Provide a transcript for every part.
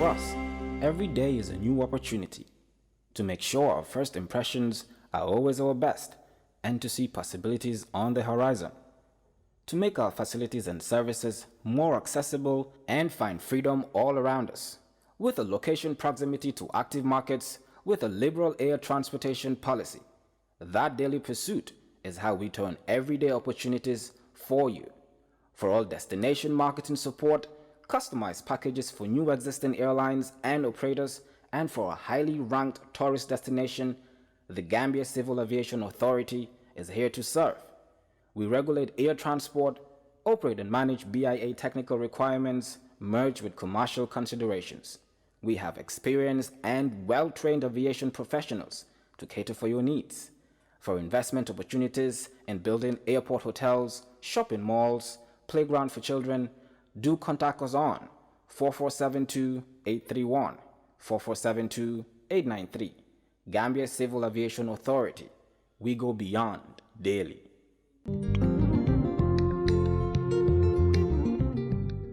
For us, every day is a new opportunity to make sure our first impressions are always our best and to see possibilities on the horizon, to make our facilities and services more accessible and find freedom all around us. With a location proximity to active markets, with a liberal air transportation policy, that daily pursuit is how we turn everyday opportunities for you. For all destination marketing support, customized packages for new existing airlines and operators, and for a highly ranked tourist destination, the Gambia Civil Aviation Authority is here to serve. We regulate air transport, operate and manage BIA technical requirements merged with commercial considerations. We have experienced and well-trained aviation professionals to cater for your needs. For investment opportunities in building airport hotels, shopping malls, playground for children, do contact us on 4472-831, 4472-893. Gambia Civil Aviation Authority. We go beyond daily.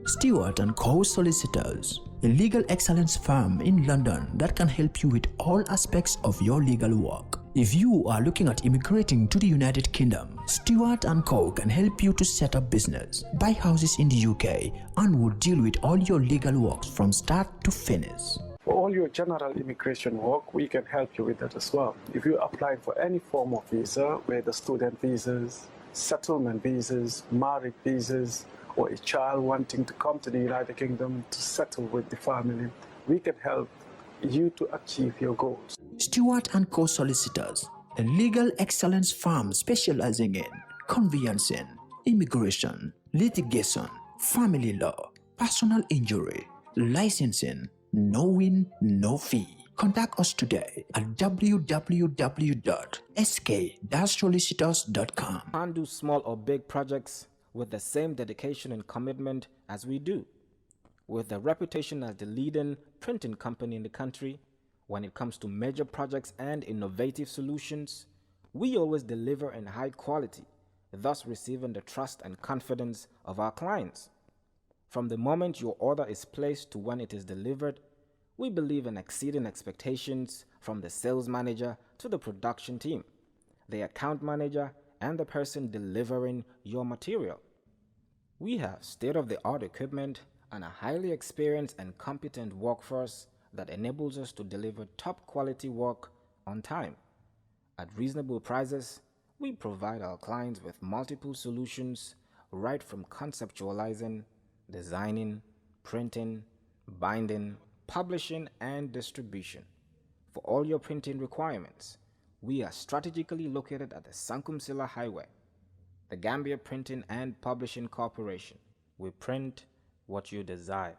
Stewart & Co. Solicitors, a legal excellence firm in London that can help you with all aspects of your legal work. If you are looking at immigrating to the United Kingdom, Stewart & Co. can help you to set up business, buy houses in the UK, and will deal with all your legal works from start to finish. For all your general immigration work, we can help you with that as well. If you apply for any form of visa, whether student visas, settlement visas, marriage visas, or a child wanting to come to the United Kingdom to settle with the family, we can help you to achieve your goals. Stewart & Co. Solicitors, a legal excellence firm specializing in conveyancing, immigration, litigation, family law, personal injury, licensing, no win, no fee. Contact us today at www.sk-solicitors.com. And do small or big projects with the same dedication and commitment as we do. With a reputation as the leading printing company in the country, when it comes to major projects and innovative solutions, we always deliver in high quality, thus receiving the trust and confidence of our clients. From the moment your order is placed to when it is delivered, we believe in exceeding expectations from the sales manager to the production team, the account manager, and the person delivering your material. We have state-of-the-art equipment and a highly experienced and competent workforce that enables us to deliver top-quality work on time. At reasonable prices, we provide our clients with multiple solutions right from conceptualizing, designing, printing, binding, publishing, and distribution. For all your printing requirements, we are strategically located at the Sankumsila Highway, the Gambia Printing and Publishing Corporation. We print what you desire.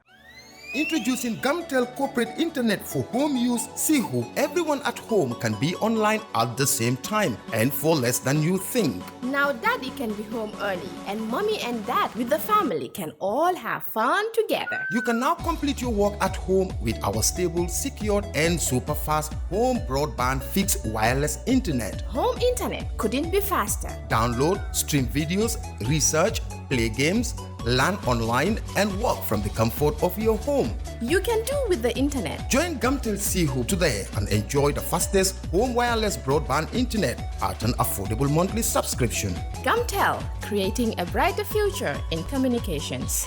Introducing Gamtel Corporate Internet for home use. Sihu, everyone at home can be online at the same time and for less than you think. Now daddy can be home early and mommy and dad with the family can all have fun together. You can now complete your work at home with our stable, secured and super fast home broadband fixed wireless internet. Home internet couldn't be faster. Download, stream videos, research, play games, learn online and work from the comfort of your home. You can do with the internet. Join Gamtel Sihu today and enjoy the fastest home wireless broadband internet at an affordable monthly subscription. Gamtel, creating a brighter future in communications.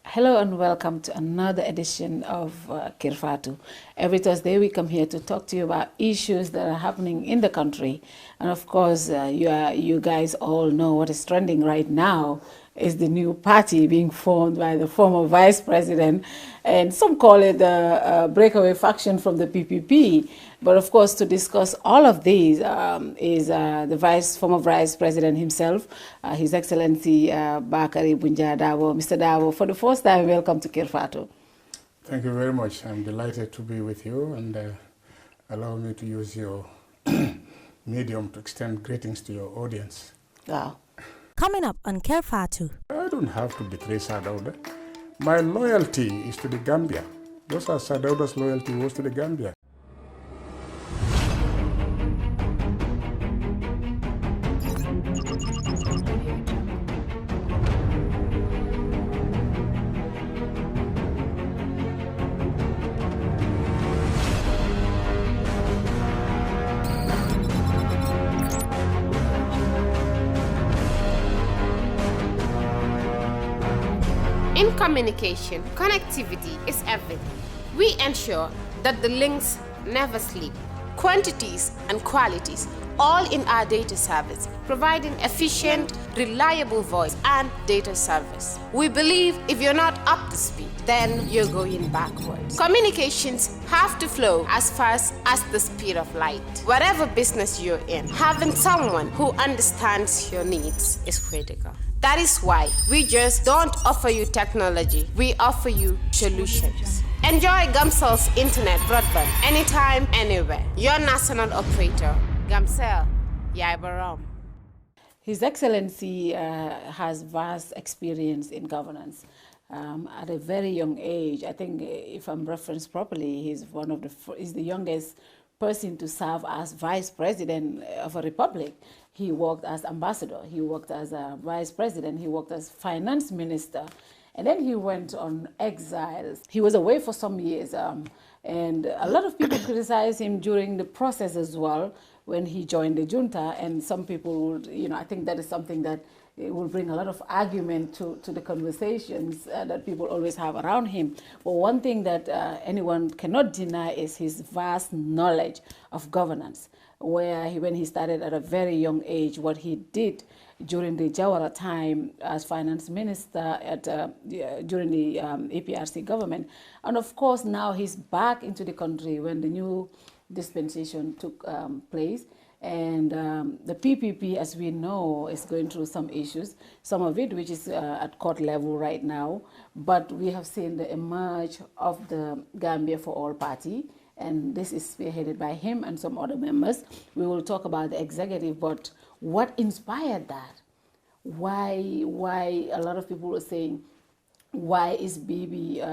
Hello and welcome to another edition of Kerr Fatou. Every Thursday we come here to talk to you about issues that are happening in the country. And of course, you guys all know what is trending right now is the new party being formed by the former vice president. And some call it the breakaway faction from the PPP. But of course, to discuss all of these is the former vice president himself, His Excellency Bakari Bunja Dabo. Mr. Dabo, for the first time, welcome to Kerr Fatou. Thank you very much. I'm delighted to be with you and allow me to use your medium to extend greetings to your audience. Wow. Coming up on Kerr Fatou. I don't have to betray Sadauda. My loyalty is to the Gambia. Just as Sadauda's loyalty was to the Gambia. In communication, connectivity is everything. We ensure that the links never sleep. Quantities and qualities, all in our data service, providing efficient, reliable voice and data service. We believe if you're not up to speed, then you're going backwards. Communications have to flow as fast as the speed of light. Whatever business you're in, having someone who understands your needs is critical. That is why we just don't offer you technology, we offer you solutions. Enjoy Gamcel's internet broadband anytime, anywhere. Your national operator, Gamcel, Yaibaram. His Excellency has vast experience in governance. At a very young age, I think if I'm referenced properly, he's the youngest person to serve as Vice President of a republic. He worked as ambassador, he worked as a vice president, he worked as finance minister, and then he went on exile. He was away for some years, and a lot of people criticized him during the process as well when he joined the junta, and some people would, I think that is something that it will bring a lot of argument to the conversations that people always have around him. But one thing that anyone cannot deny is his vast knowledge of governance, where when he started at a very young age, what he did during the Jawara time as finance minister during the APRC government. And of course, now he's back into the country when the new dispensation took place. And the PPP, as we know, is going through some issues, some of it which is at court level right now. But we have seen the emerge of the Gambia for All party, and this is spearheaded by him and some other members. We will talk about the executive, but what inspired that? Why a lot of people were saying, why is Bibi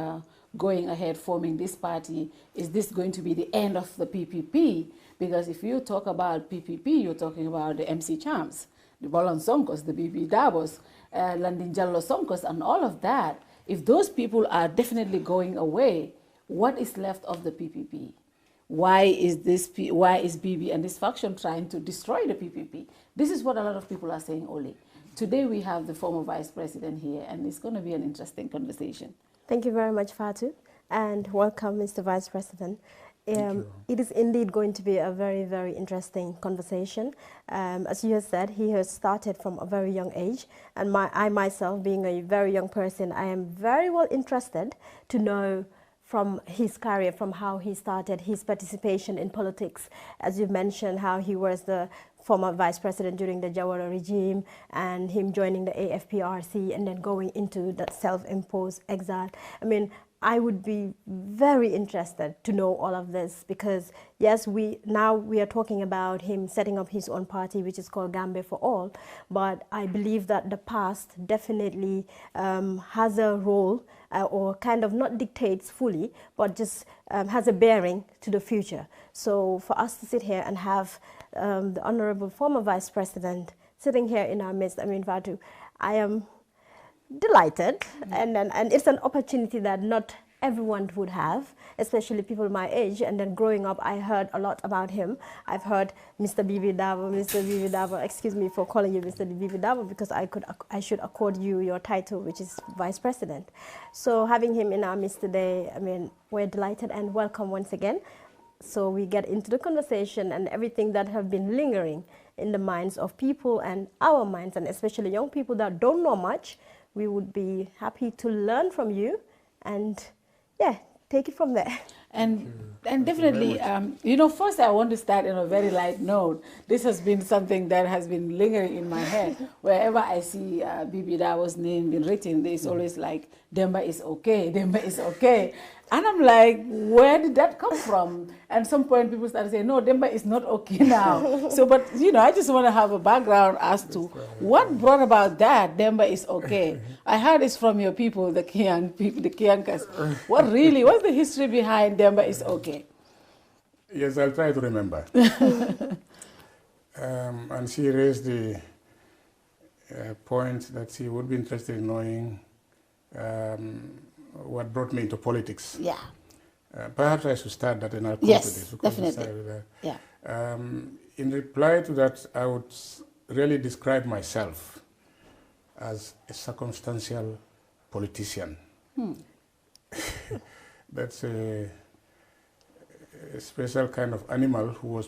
going ahead forming this party? Is this going to be the end of the PPP? Because if you talk about PPP, you're talking about the MC Champs, the Bolan Sonkos, the Bibi Dabos, Landin Jallo Sonkos, and all of that. If those people are definitely going away, what is left of the PPP? Why is Bibi and this faction trying to destroy the PPP? This is what a lot of people are saying, Oli. Today we have the former vice president here, and it's going to be an interesting conversation. Thank you very much, Fatou, and welcome, Mr. Vice President. It is indeed going to be a very, very interesting conversation. As you have said, he has started from a very young age, and I myself, being a very young person, I am very well interested to know from his career, from how he started, his participation in politics. As you've mentioned, how he was the former vice president during the Jawara regime, and him joining the AFPRC and then going into the self-imposed exile. I mean, I would be very interested to know all of this because, yes, now we are talking about him setting up his own party, which is called Gambia for All, but I believe that the past definitely has a role or kind of not dictates fully, but just has a bearing to the future. So for us to sit here and have the Honorable former Vice President sitting here in our midst, I mean, Fatou, I am delighted, and it's an opportunity that not everyone would have, especially people my age. And then growing up, I heard a lot about him. I've heard Mr. Bibi Dabo, excuse me for calling you Mr. Bibi Dabo, because I should accord you your title, which is Vice President. So having him in our midst today, I mean, we're delighted and welcome once again. So we get into the conversation and everything that have been lingering in the minds of people and our minds, and especially young people that don't know much. We would be happy to learn from you and, yeah, take it from there. And definitely, first I want to start on a very light note. This has been something that has been lingering in my head. Wherever I see Bibi Dabo's name being written, there's always like, Demba is okay, Demba is okay. And I'm like, where did that come from? And at some point people started saying, no, Demba is not okay now. So, but you know, I just want to have a background as to what brought about that Demba is okay. I heard it's from your people, the Kiang people, the Kiankas. What's the history behind Demba is okay? Yes, I'll try to remember. And she raised the point that she would be interested in knowing what brought me into politics. Yeah. Perhaps I should start that and I'll come to this. Definitely. Yeah. In reply to that, I would really describe myself as a circumstantial politician. That's a special kind of animal who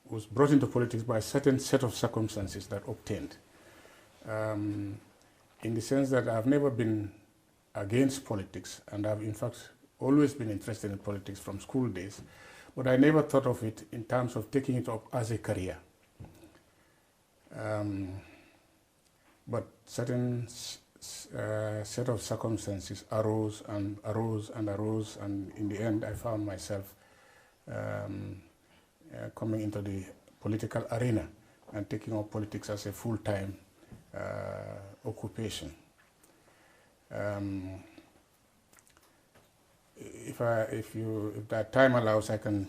was brought into politics by a certain set of circumstances that obtained. In the sense that I've never been against politics, and I've in fact always been interested in politics from school days, but I never thought of it in terms of taking it up as a career. But certain set of circumstances arose, and in the end I found myself coming into the political arena and taking up politics as a full-time occupation. If that time allows, I can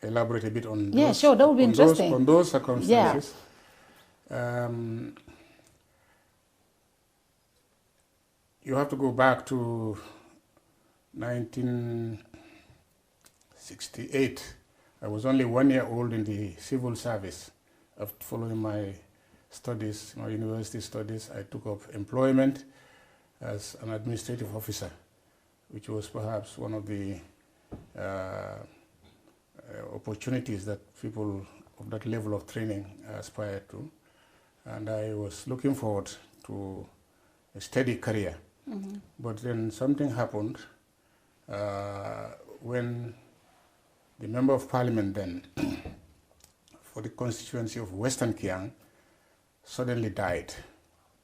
elaborate a bit on yeah, those, sure, that would be interesting. On those circumstances. Yeah. You have to go back to 1968. I was only 1 year old in the civil service. After following my studies, my university studies, I took up employment as an administrative officer, which was perhaps one of the opportunities that people of that level of training aspire to. And I was looking forward to a steady career. Mm-hmm. But then something happened when the Member of Parliament then for the constituency of Western Kiang suddenly died.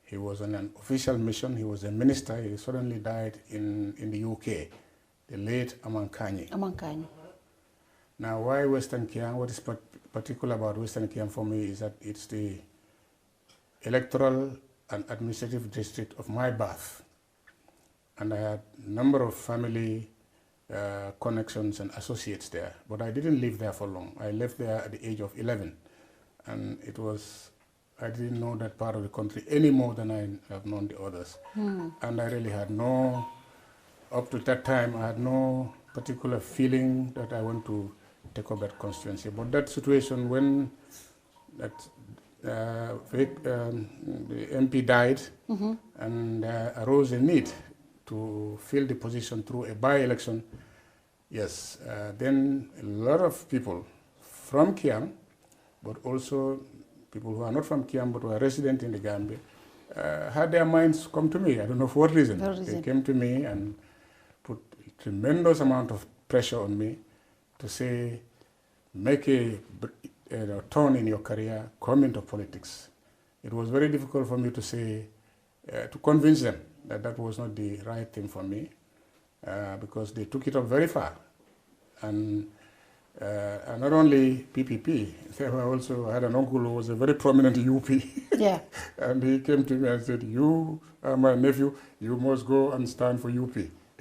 He was on an official mission, he was a minister, he suddenly died in the UK, the late Amankani. Amankani. Now, why Western Kiang? What is particular about Western Kiang for me is that it's the electoral and administrative district of my birth. And I had a number of family connections and associates there, but I didn't live there for long. I left there at the age of 11, and I didn't know that part of the country any more than I have known the others. And I really had up to that time, I had no particular feeling that I want to take up that constituency. But that situation, when the MP died, and arose a need to fill the position through a by-election, yes, then a lot of people from Kiang, but also people who are not from Kiang but who are resident in the Gambia, had their minds come to me. I don't know for what reason. They came to me and put a tremendous amount of pressure on me to say, make a turn in your career, come into politics. It was very difficult for me to say, to convince them that that was not the right thing for me, because they took it up very far. And not only PPP, I had an uncle who was a very prominent UP. Yeah. And he came to me and said, you are my nephew, you must go and stand for UP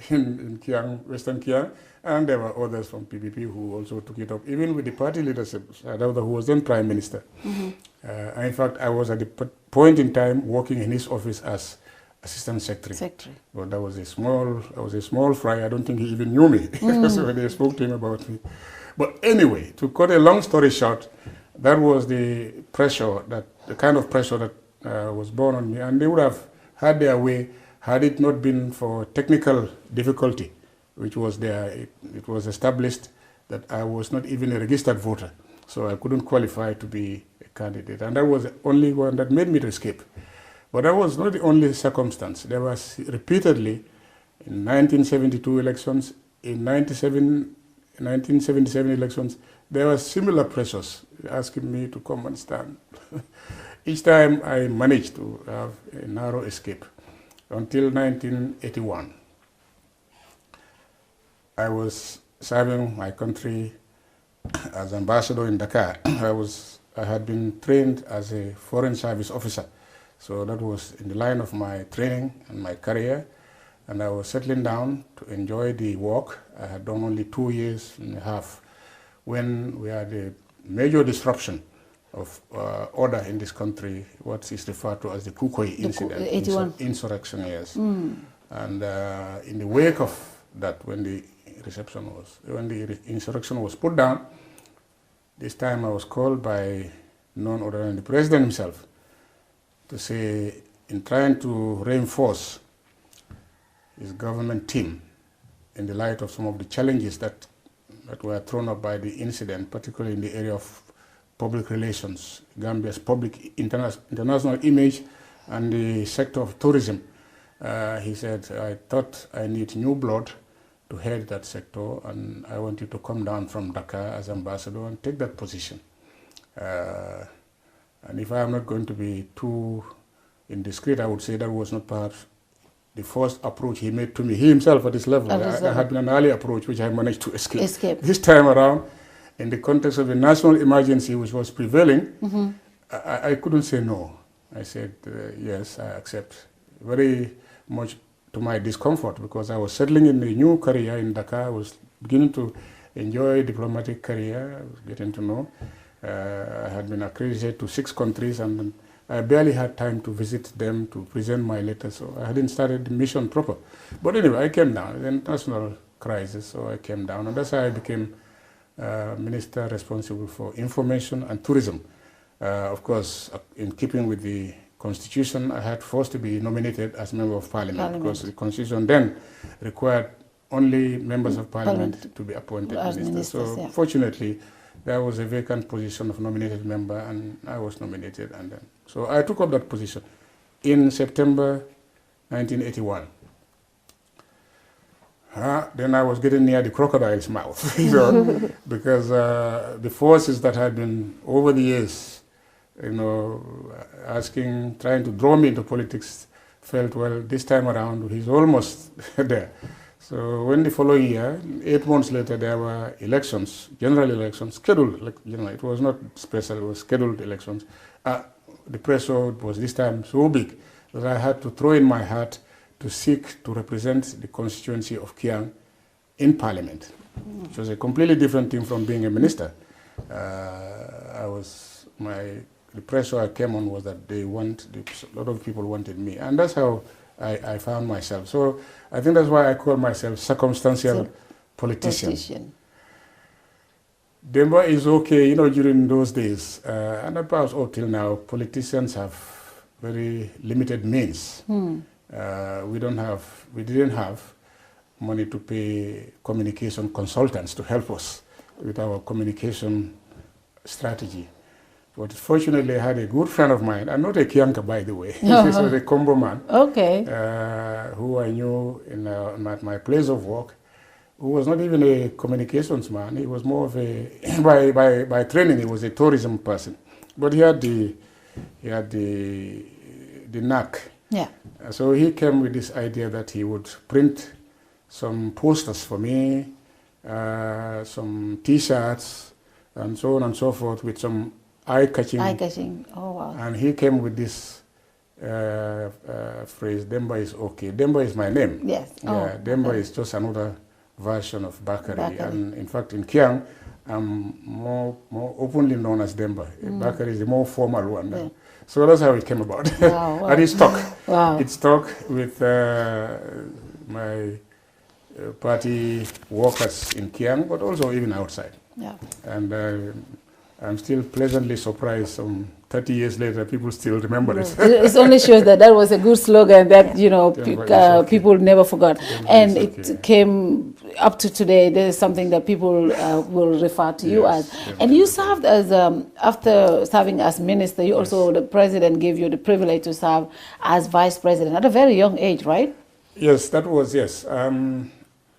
in Kiang, Western Kiang. And there were others from PPP who also took it up, even with the party leadership, who was then Prime Minister. In fact, I was at the point in time working in his office as Assistant Secretary. But I was a small fry. I don't think he even knew me. So when they spoke to him about me. But anyway, to cut a long story short, that was the kind of pressure that was born on me. And they would have had their way had it not been for technical difficulty, which was there. It was established that I was not even a registered voter. So I couldn't qualify to be a candidate. And that was the only one that made me to escape. But that was not the only circumstance. There was repeatedly in 1972 elections, in 1977 elections, there were similar pressures asking me to come and stand. Each time I managed to have a narrow escape until 1981. I was serving my country as ambassador in Dakar. I had been trained as a foreign service officer. So that was in the line of my training and my career. And I was settling down to enjoy the work. I had done only 2 years and a half when we had a major disruption of order in this country, what is referred to as the Kukoi incident, 81. Insurrection, yes. And in the wake of that, when the insurrection was put down, this time I was called by none other than the president himself to say, in trying to reinforce his government team in the light of some of the challenges that were thrown up by the incident, particularly in the area of public relations, Gambia's public international image, and the sector of tourism. He said, I thought I need new blood to head that sector, and I want you to come down from Dakar as ambassador and take that position. And if I am not going to be too indiscreet, I would say that was not perhaps the first approach he made to me. He himself at this level. I had been an early approach, which I managed to escape. This time around, in the context of the national emergency which was prevailing, I couldn't say no. I said, yes, I accept. Very much to my discomfort, because I was settling in a new career in Dakar. I was beginning to enjoy a diplomatic career. I was getting to know. I had been accredited to 6 countries, and I barely had time to visit them to present my letter, so I hadn't started the mission proper. But anyway, I came down. It was an international crisis, so I came down, and that's how I became minister responsible for information and tourism. Of course, in keeping with the Constitution, I had first to be nominated as member of Parliament, because the Constitution then required only members of Parliament to be appointed ministers. So fortunately, there was a vacant position of nominated member, and I was nominated. And then, so I took up that position in September 1981. Then I was getting near the crocodile's mouth, you know, because the forces that had been over the years, you know, trying to draw me into politics, felt, well, this time around he's almost there. So when the following year, 8 months later, there were elections, general elections, scheduled, it was not special, it was scheduled elections. The pressure was this time so big that I had to throw in my hat to seek to represent the constituency of Kiang in Parliament, which was a completely different thing from being a minister. The pressure I came on was that a lot of people wanted me, and that's how I found myself. So I think that's why I call myself circumstantial politician. Demba is okay, during those days, and perhaps till now, politicians have very limited means. We didn't have money to pay communication consultants to help us with our communication strategy. But fortunately, I had a good friend of mine, and not a Kianka, by the way. He was a Combo man, who I knew at my place of work, who was not even a communications man. He was more of by training, he was a tourism person. But he had the knack. Yeah. So he came with this idea that he would print some posters for me, some T-shirts, and so on and so forth, with some eye-catching. Oh, wow. And he came with this phrase, Demba is okay. Demba is my name. Yes. Demba is just another version of Bakari. And in fact, in Kiang, I'm more openly known as Demba. Bakari is the more formal one. Yeah. So that's how it came about. Wow, wow. And it stuck. Wow. It stuck with my party workers in Kiang, but also even outside. Yeah. And I'm still pleasantly surprised. Some 30 years later, people still remember it. It only shows that was a good slogan that people never forgot, and it came up to today. There is something that people will refer to you as. And you served as after serving as minister. You also, the president gave you the privilege to serve as vice president at a very young age, right? Yes, that was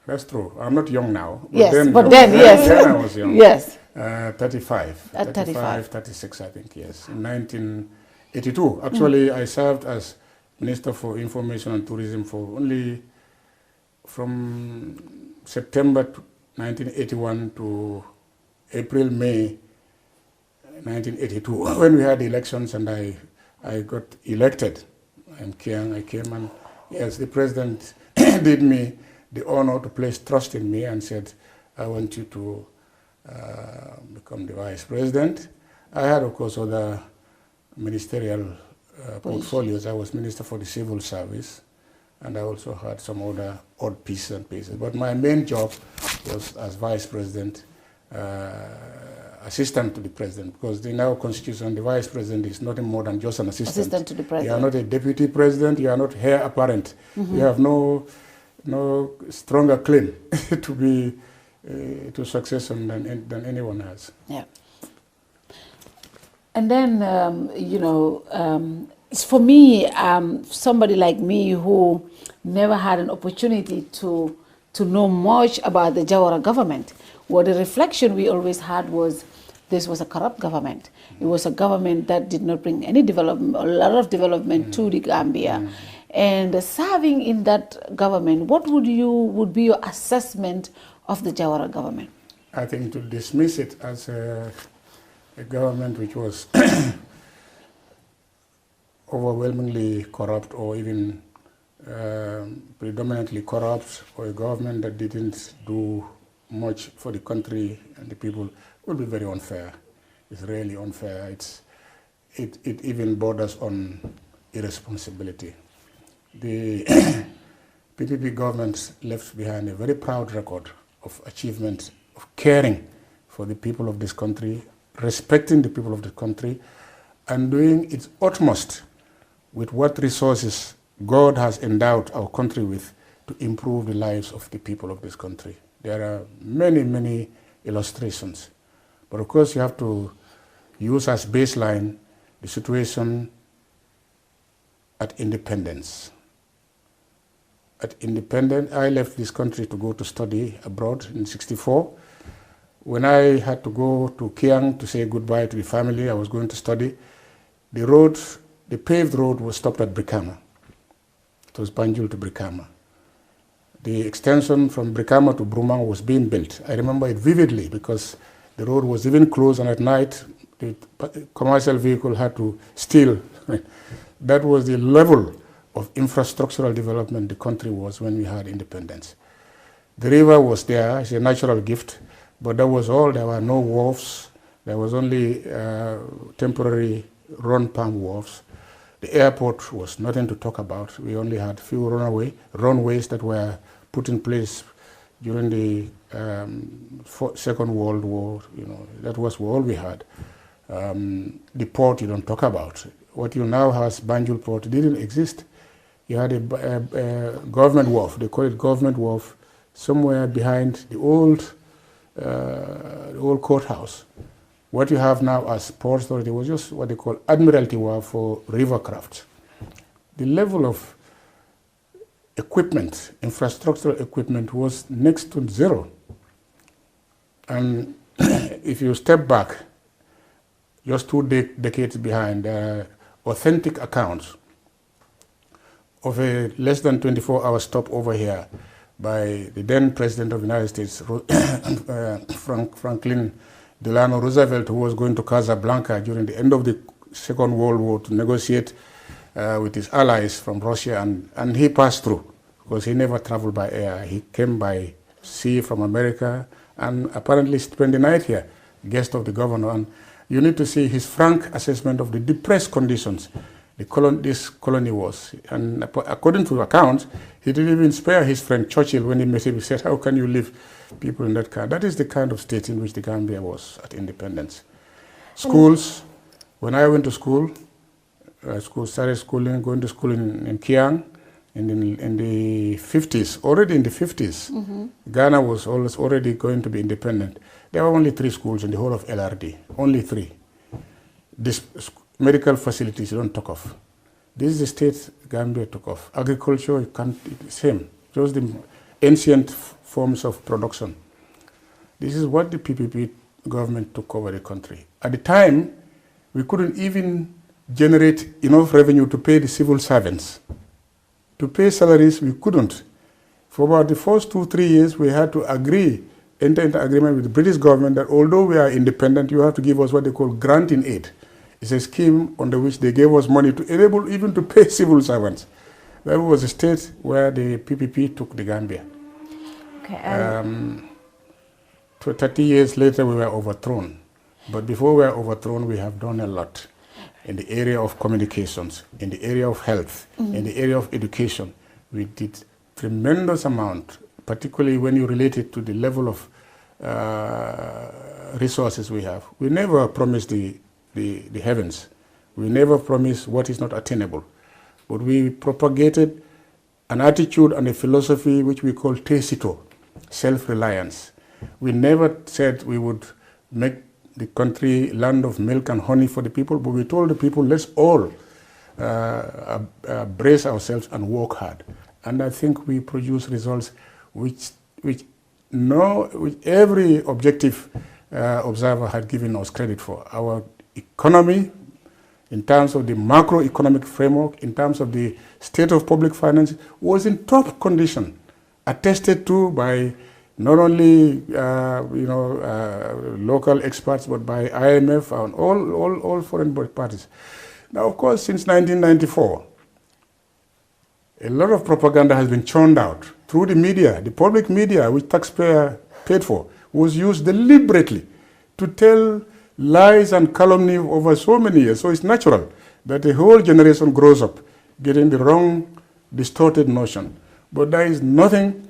that's true. I'm not young now. But then I was young. Yes. 35. At 36, I think, yes. In 1982. Actually, I served as Minister for Information and Tourism for only from September 1981 to April, May 1982, when we had elections and I got elected. I came and yes, the president did me the honor to place trust in me and said, I want you to become the vice president. I had, of course, other ministerial portfolios. I was Minister for the Civil Service, and I also had some other odd pieces and pieces. But my main job was as vice president, assistant to the president, because in our constitution, the vice president is nothing more than just an assistant. Assistant to the president. You are not a deputy president, you are not heir apparent. You have no stronger claim to be to succession than anyone has. Yeah. And then, for me, somebody like me who never had an opportunity to know much about the Jawara government, what the reflection we always had was this was a corrupt government. It was a government that did not bring any development, a lot of development to the Gambia. And serving in that government, what would be your assessment of the Jawara government? I think to dismiss it as a government which was overwhelmingly corrupt or even predominantly corrupt, or a government that didn't do much for the country and the people would be very unfair. It's really unfair. It even borders on irresponsibility. The PPP government left behind a very proud record of achievement, of caring for the people of this country, respecting the people of the country, and doing its utmost with what resources God has endowed our country with to improve the lives of the people of this country. There are many, many illustrations. But of course, you have to use as baseline the situation at independence. At independence, I left this country to go to study abroad in '64. When I had to go to Kiang to say goodbye to the family I was going to study, the paved road was stopped at Brikama. It was Banjul to Brikama. The extension from Brikama to Brumang was being built. I remember it vividly because the road was even closed, and at night the commercial vehicle had to steal. That was the level of infrastructural development the country was when we had independence. The river was there, it's a natural gift, but that was all. There were no wharves. There was only temporary run palm wharves. The airport was nothing to talk about. We only had few runways that were put in place during the Second World War. That was all we had. The port you don't talk about. What you now have as Banjul Port didn't exist. You had a government wharf, they call it government wharf, somewhere behind the old courthouse. What you have now as Port Authority was just what they call Admiralty Wharf for rivercraft. The level of equipment, infrastructural equipment, was next to zero. And if you step back, just 2 decades behind, authentic accounts of a less than 24-hour stop over here by the then President of the United States, Franklin Delano Roosevelt, who was going to Casablanca during the end of the Second World War to negotiate with his allies from Russia, and he passed through because he never traveled by air. He came by sea from America and apparently spent the night here, guest of the governor. And you need to see his frank assessment of the depressed conditions this colony was. And according to accounts, he didn't even spare his friend Churchill when he met him. He said, how can you leave people in that kind? That is the kind of state in which the Gambia was at independence. Schools, when I went to school, started going to school in Kiang in the 50s, already in the 50s. Ghana was already going to be independent. There were only 3 schools in the whole of LRD, only 3. Medical facilities you don't talk of. This is the state Gambia took off. Agriculture, you can't, same, just the ancient forms of production. This is what the PPP government took over the country. At the time, we couldn't even generate enough revenue to pay the civil servants. To pay salaries, we couldn't. For about the first 2-3 years, we had to enter into agreement with the British government that although we are independent, you have to give us what they call granting aid. It's a scheme under which they gave us money to enable even to pay civil servants. That was a state where the PPP took the Gambia. Okay, 30 years later, we were overthrown. But before we were overthrown, we have done a lot in the area of communications, in the area of health, in the area of education. We did tremendous amount, particularly when you relate it to the level of resources we have. We never promised the heavens. We never promised what is not attainable. But we propagated an attitude and a philosophy which we call tesito, self-reliance. We never said we would make the country land of milk and honey for the people, but we told the people, let's all brace ourselves and work hard. And I think we produce results which every objective observer had given us credit for. Our economy, in terms of the macroeconomic framework, in terms of the state of public finance, was in top condition, attested to by not only local experts, but by IMF and all foreign parties. Now, of course, since 1994, a lot of propaganda has been churned out through the media. The public media, which taxpayer paid for, was used deliberately to tell lies and calumny over so many years. So it's natural that a whole generation grows up getting the wrong, distorted notion. But there is nothing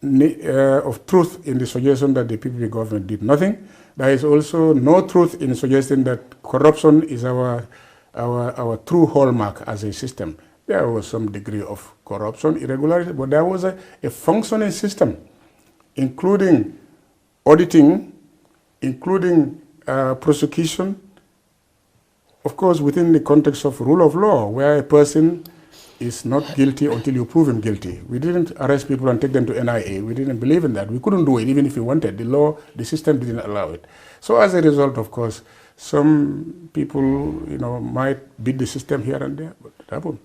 of truth in the suggestion that the PPP government did nothing. There is also no truth in suggesting that corruption is our true hallmark as a system. There was some degree of corruption, irregularity, but there was a functioning system, including auditing, including prosecution, of course within the context of rule of law, where a person is not guilty until you prove him guilty. We didn't arrest people and take them to NIA. We didn't believe in that. We couldn't do it even if we wanted. The law, the system didn't allow it. So as a result, of course, some people, might beat the system here and there, but it happened.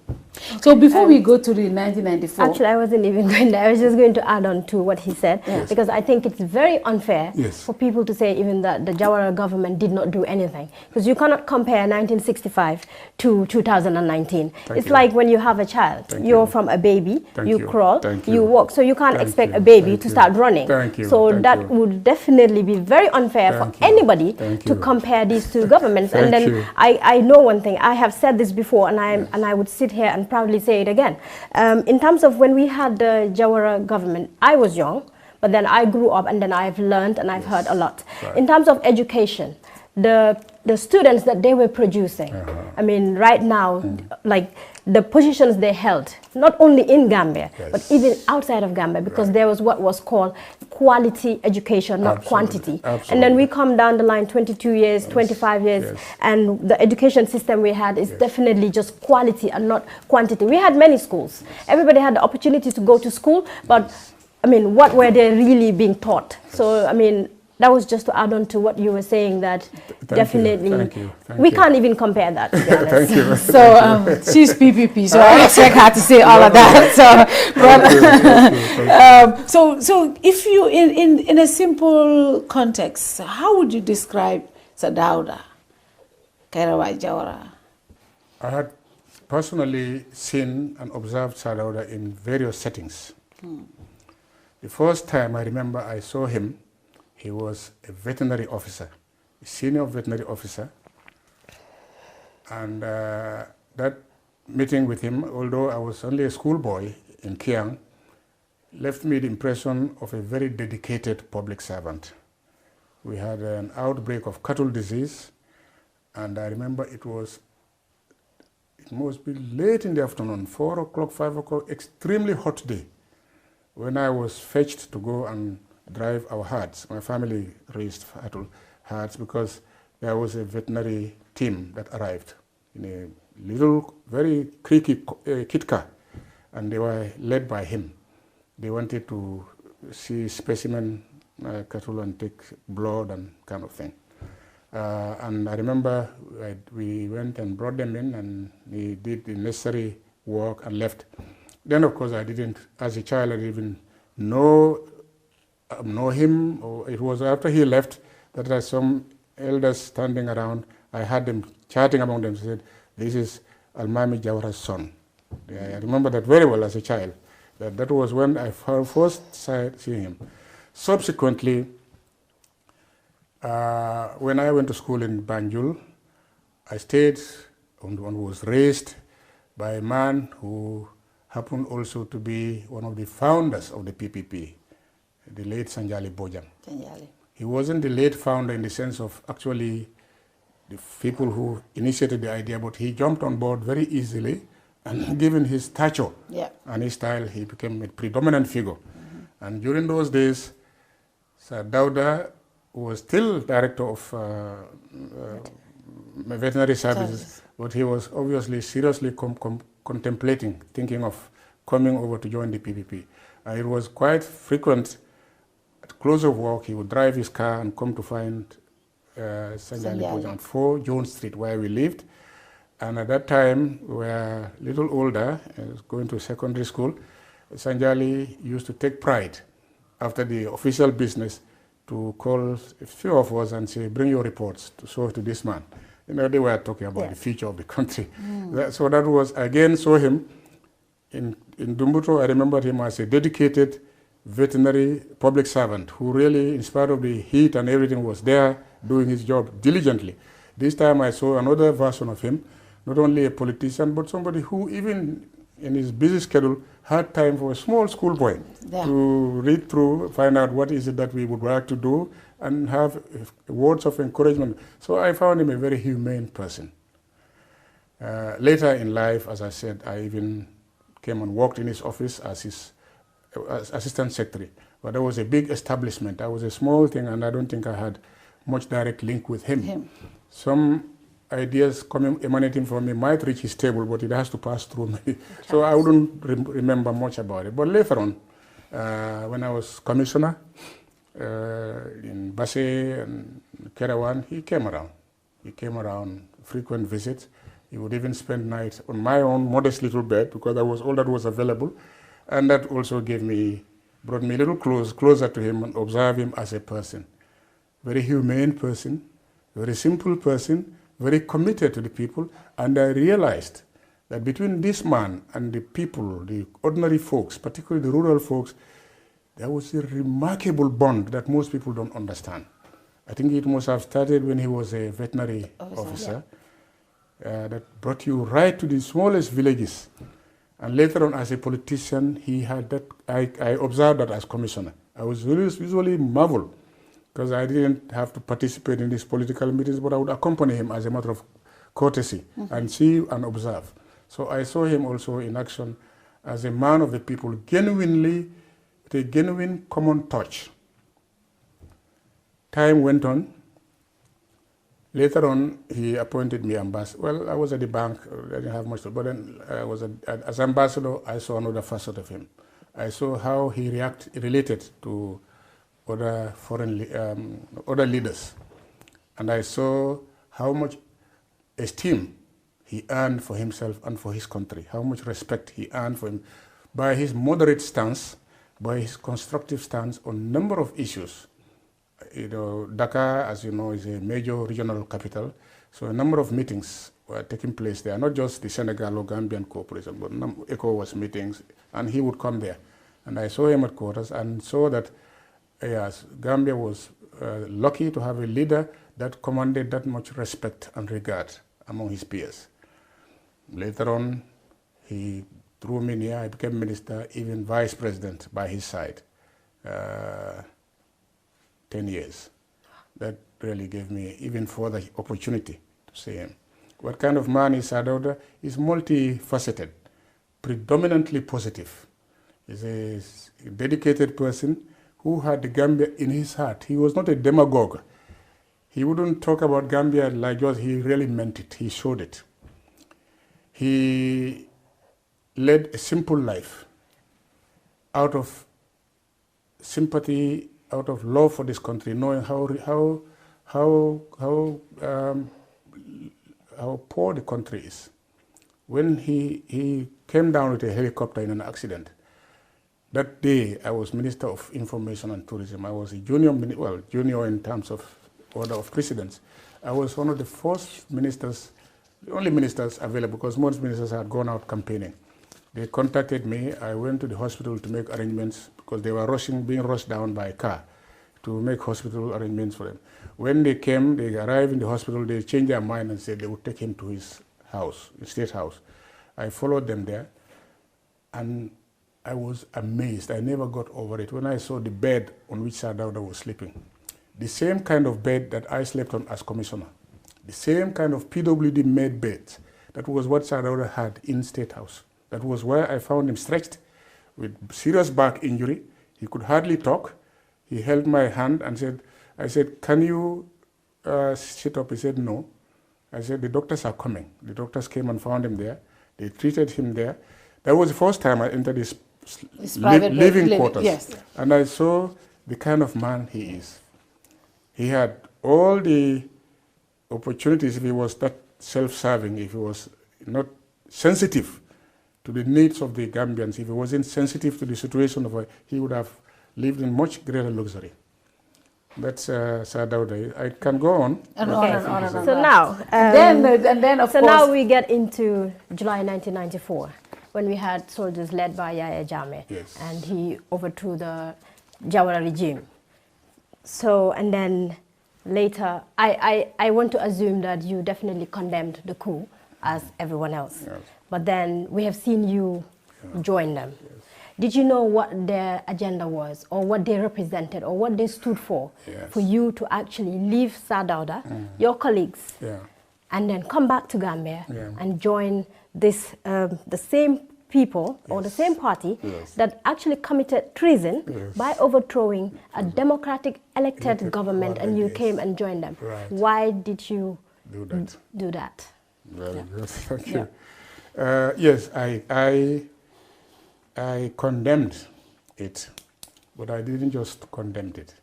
So before we go to the 1994... Actually, I wasn't even going there. I was just going to add on to what he said, because I think it's very unfair for people to say even that the Jawara government did not do anything. Because you cannot compare 1965 to 2019. It's like when you have a child. You're from a baby, you crawl, you walk. So you can't expect a baby to start running. So that would definitely be very unfair for anybody to compare these two governments. And then I know one thing. I have said this before, and I would sit here and proudly say it again. In terms of when we had the Jawara government, I was young, but then I grew up and then I've learned and I've heard a lot. In terms of education, the students that they were producing, I mean, right now, like the positions they held, not only in Gambia, but even outside of Gambia, because there was what was called quality education, not quantity. And then we come down the line 22 years, 25 years, and the education system we had is definitely just quality and not quantity. We had many schools. Everybody had the opportunity to go to school, but I mean, what were they really being taught? So, I mean, that was just to add on to what you were saying, that definitely we can't even compare that, to be honest. So she's PPP, so I expect her to say all of that. So, so if you, in a simple context, how would you describe Sadauda, Kairawai Jawara? I had personally seen and observed Sadauda in various settings. The first time I remember I saw him, he was a veterinary officer, a senior veterinary officer. And that meeting with him, although I was only a schoolboy in Kiang, left me the impression of a very dedicated public servant. We had an outbreak of cattle disease, and I remember it must be late in the afternoon, 4 o'clock, 5 o'clock, extremely hot day, when I was fetched to go and drive our herds. My family raised herds because there was a veterinary team that arrived in a little, very creaky kit car, and they were led by him. They wanted to see specimen cattle and take blood and kind of thing. And I remember we went and brought them in, and he did the necessary work and left. Then, of course, I didn't, as a child, I didn't even know him. Or it was after he left that there are some elders standing around. I had them chatting among them. Said, "This is Almami Jawara's son." I remember that very well as a child. That was when I first started seeing him. Subsequently, when I went to school in Banjul, I stayed and was raised by a man who happened also to be one of the founders of the PPP, the late Sanjali Bojang. Sanjali. He wasn't the late founder in the sense of actually the people who initiated the idea, but he jumped on board very easily, and given his stature and his style, he became a predominant figure. And during those days, Sir Dauda was still director of veterinary services, but he was obviously seriously contemplating, thinking of coming over to join the PPP. It was quite frequent. At close of work, he would drive his car and come to find Sanjali Bojang on 4 Jones Street, where we lived. And at that time, we were a little older, going to secondary school. Sanjali used to take pride after the official business to call a few of us and say, "Bring your reports to show to this man." You know, they were talking about the future of the country. So that was, again, saw him in Dumbuto. I remembered him as a dedicated veterinary public servant who really, in spite of the heat and everything, was there doing his job diligently. This time I saw another version of him, not only a politician, but somebody who even in his busy schedule had time for a small schoolboy to read through, find out what is it that we would like to do, and have words of encouragement. So I found him a very humane person. Later in life, as I said, I even came and worked in his office as his assistant secretary. But that was a big establishment. That was a small thing, and I don't think I had much direct link with him. Some ideas emanating from me might reach his table, but it has to pass through me. So I wouldn't remember much about it. But later on, when I was commissioner in Basse and Kerawan, he came around. He came around, frequent visits. He would even spend nights on my own modest little bed because that was all that was available. And that also brought me a little closer to him and observe him as a person. Very humane person, very simple person, very committed to the people. And I realized that between this man and the people, the ordinary folks, particularly the rural folks, there was a remarkable bond that most people don't understand. I think it must have started when he was a veterinary officer. That brought you right to the smallest villages. And later on, as a politician, he had that. I observed that as commissioner. I was usually marveled because I didn't have to participate in these political meetings, but I would accompany him as a matter of courtesy and see and observe. So I saw him also in action as a man of the people, genuinely, with a genuine common touch. Time went on. Later on, he appointed me ambassador. Well, I was at the bank, I didn't have much to do, but then I was as ambassador, I saw another facet of him. I saw how he related to other other leaders. And I saw how much esteem he earned for himself and for his country, how much respect he earned for him by his moderate stance, by his constructive stance on a number of issues. You know, Dakar, as you know, is a major regional capital, so a number of meetings were taking place there, not just the Senegal or Gambian cooperation, but ECOWAS meetings, and he would come there. And I saw him at quarters and saw that, yes, Gambia was lucky to have a leader that commanded that much respect and regard among his peers. Later on, he drew me near, I became minister, even vice president by his side. 10 years. That really gave me even further opportunity to see him. What kind of man is Sadauda? He's multifaceted, predominantly positive. He's a dedicated person who had the Gambia in his heart. He was not a demagogue. He wouldn't talk about Gambia like just, he really meant it. He showed it. He led a simple life out of sympathy, out of love for this country, knowing how poor the country is. when he came down with a helicopter in an accident. That day, I was Minister of Information and Tourism. I was a junior in terms of order of precedence. I was one of the first ministers, the only ministers available, because most ministers had gone out campaigning. They contacted me. I went to the hospital to make arrangements because they were being rushed down by a car to make hospital arrangements for them. When they came, they arrived in the hospital, they changed their mind and said they would take him to his house, his state house. I followed them there, and I was amazed. I never got over it when I saw the bed on which Sir Dawda was sleeping. The same kind of bed that I slept on as commissioner. The same kind of PWD made bed. That was what Sir Dawda had in State House. That was where I found him stretched with serious back injury. He could hardly talk. He held my hand and said, I said, can you sit up? He said, no. I said, the doctors are coming. The doctors came and found him there. They treated him there. That was the first time I entered his living quarters. Yes. And I saw the kind of man he is. He had all the opportunities if he was that self-serving, if he was not sensitive to the needs of the Gambians, if he wasn't sensitive to the situation of he would have lived in much greater luxury. That's Sir Dawda. I can go on. And on and on and on. So now, now we get into July 1994, when we had soldiers led by Yahya Jammeh, yes, and he overthrew the Jawara regime. So, and then later, I want to assume that you definitely condemned the coup as everyone else. Yes. But then we have seen you join them. Yes. Did you know what their agenda was, or what they represented, or what they stood for you to actually leave Sir Dawda, your colleagues, and then come back to Gambia and join this, the same people or the same party that actually committed treason by overthrowing a democratic elected government, and you came and joined them? Right. Why did you do that? Very good, thank you. Yeah. Yes, I condemned it, but I didn't just condemn it.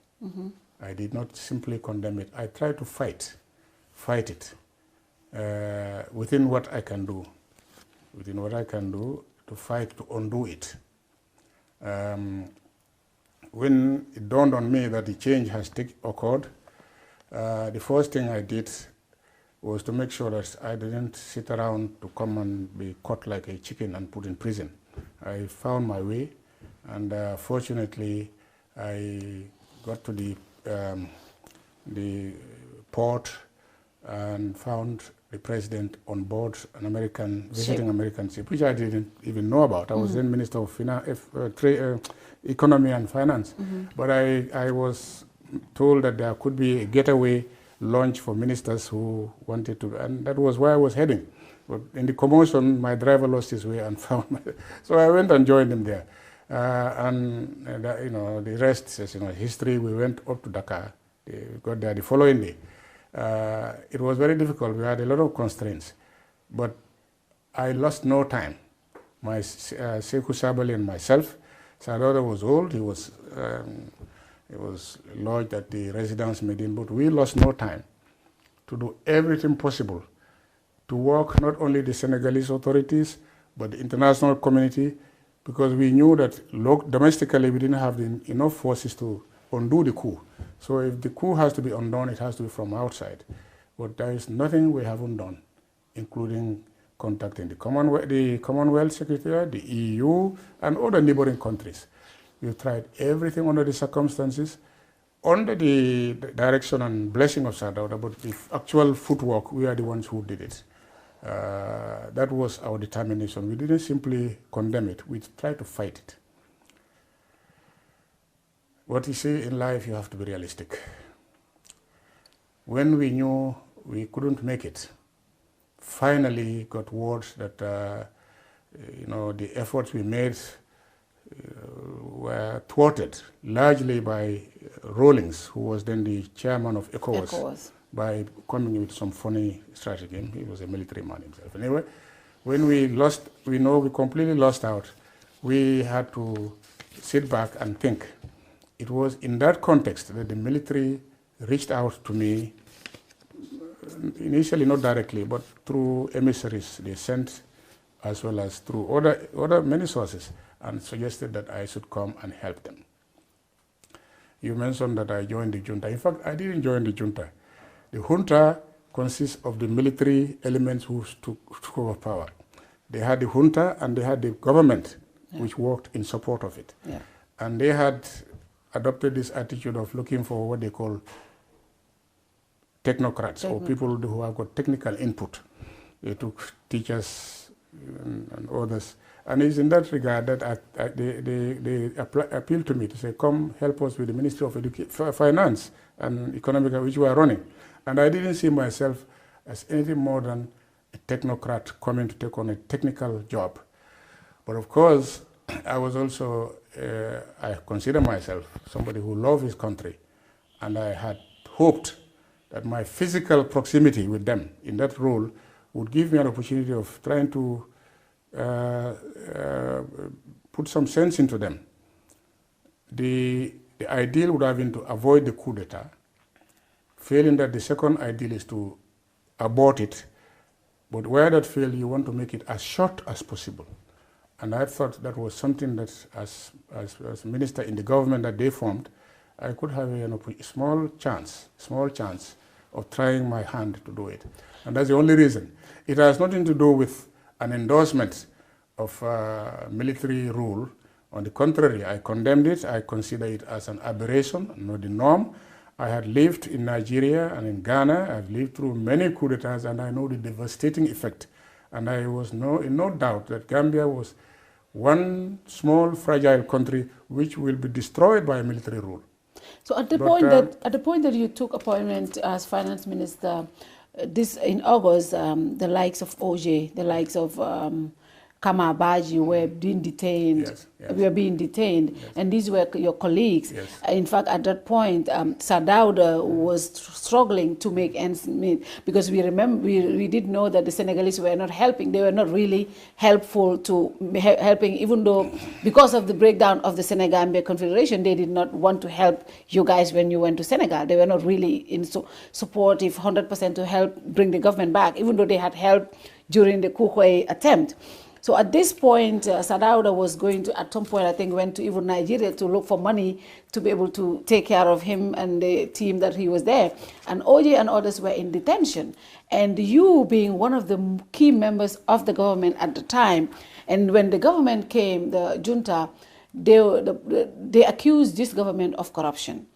I did not simply condemn it. I tried to fight it within what I can do. Within what I can do to fight to undo it. When it dawned on me that the change has occurred, the first thing I did was to make sure that I didn't sit around to come and be caught like a chicken and put in prison. I found my way, and fortunately, I got to the port and found the president on board an visiting American ship, which I didn't even know about. I was then Minister of Economy and Finance. But I was told that there could be a getaway launch for ministers who wanted to, and that was where I was heading. But in the commotion, my driver lost his way and found me. So I went and joined him there. The rest is history. We went up to Dakar. We got there the following day. It was very difficult. We had a lot of constraints, but I lost no time. My Sekou Sabali and myself, Sir Dawda was old. He was lodged at the residence Medine, but we lost no time to do everything possible to work not only the Senegalese authorities, but the international community, because we knew that domestically we didn't have enough forces to undo the coup. So if the coup has to be undone, it has to be from outside. But there is nothing we haven't done, including contacting the Commonwealth Secretariat, the EU, and other neighboring countries. We've tried everything under the circumstances, under the direction and blessing of Sir Dawda, but the actual footwork, we are the ones who did it. That was our determination. We didn't simply condemn it, we tried to fight it. What you see in life, you have to be realistic. When we knew we couldn't make it, finally got word that the efforts we made were thwarted largely by Rawlings, who was then the chairman of ECOWAS, by coming with some funny strategy. He was a military man himself. Anyway, when we completely lost out, we had to sit back and think. It was in that context that the military reached out to me, initially not directly, but through emissaries. They sent as well as through other many sources, and suggested that I should come and help them. You mentioned that I joined the junta. In fact, I didn't join the junta. The junta consists of the military elements who took over power. They had the junta and they had the government, which worked in support of it. Yeah. And they had adopted this attitude of looking for what they call technocrats, or people who have got technical input. They took teachers and others. And it's in that regard that they appealed to me to say, come help us with the Ministry of Finance and Economic, which we are running. And I didn't see myself as anything more than a technocrat coming to take on a technical job. But of course, I was also, I consider myself somebody who loved his country. And I had hoped that my physical proximity with them in that role would give me an opportunity of trying to put some sense into them. The ideal would have been to avoid the coup d'etat. Failing that, the second ideal is to abort it. But where that failed, you want to make it as short as possible. And I thought that was something that, as minister in the government that they formed, I could have a small chance of trying my hand to do it. And that's the only reason. It has nothing to do with an endorsement of military rule. On the contrary, I condemned it. I consider it as an aberration, not the norm. I had lived in Nigeria and in Ghana. I've lived through many coups d'etats, and I know the devastating effect. And I was in no doubt that Gambia was one small, fragile country which will be destroyed by military rule. So at the point that you took appointment as finance minister, this in August, the likes of OJ, the likes of Kama Baji were being detained. Yes, yes. We were being detained, yes. And these were your colleagues. Yes. In fact, at that point, Sadauda was struggling to make ends meet, because we remember we did know that the Senegalese were not helping. They were not really helpful to helping, even though because of the breakdown of the Senegambia Confederation, they did not want to help you guys when you went to Senegal. They were not really supportive 100% to help bring the government back, even though they had helped during the Kukwe attempt. So at this point, Sadauda was going to, at some point, I think, went to even Nigeria to look for money to be able to take care of him and the team that he was there. And OJ and others were in detention. And you being one of the key members of the government at the time, and when the government came, the junta, they accused this government of corruption.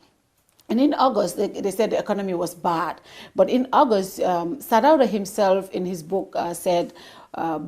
And in August, they said the economy was bad. But in August, Sadauda himself in his book said,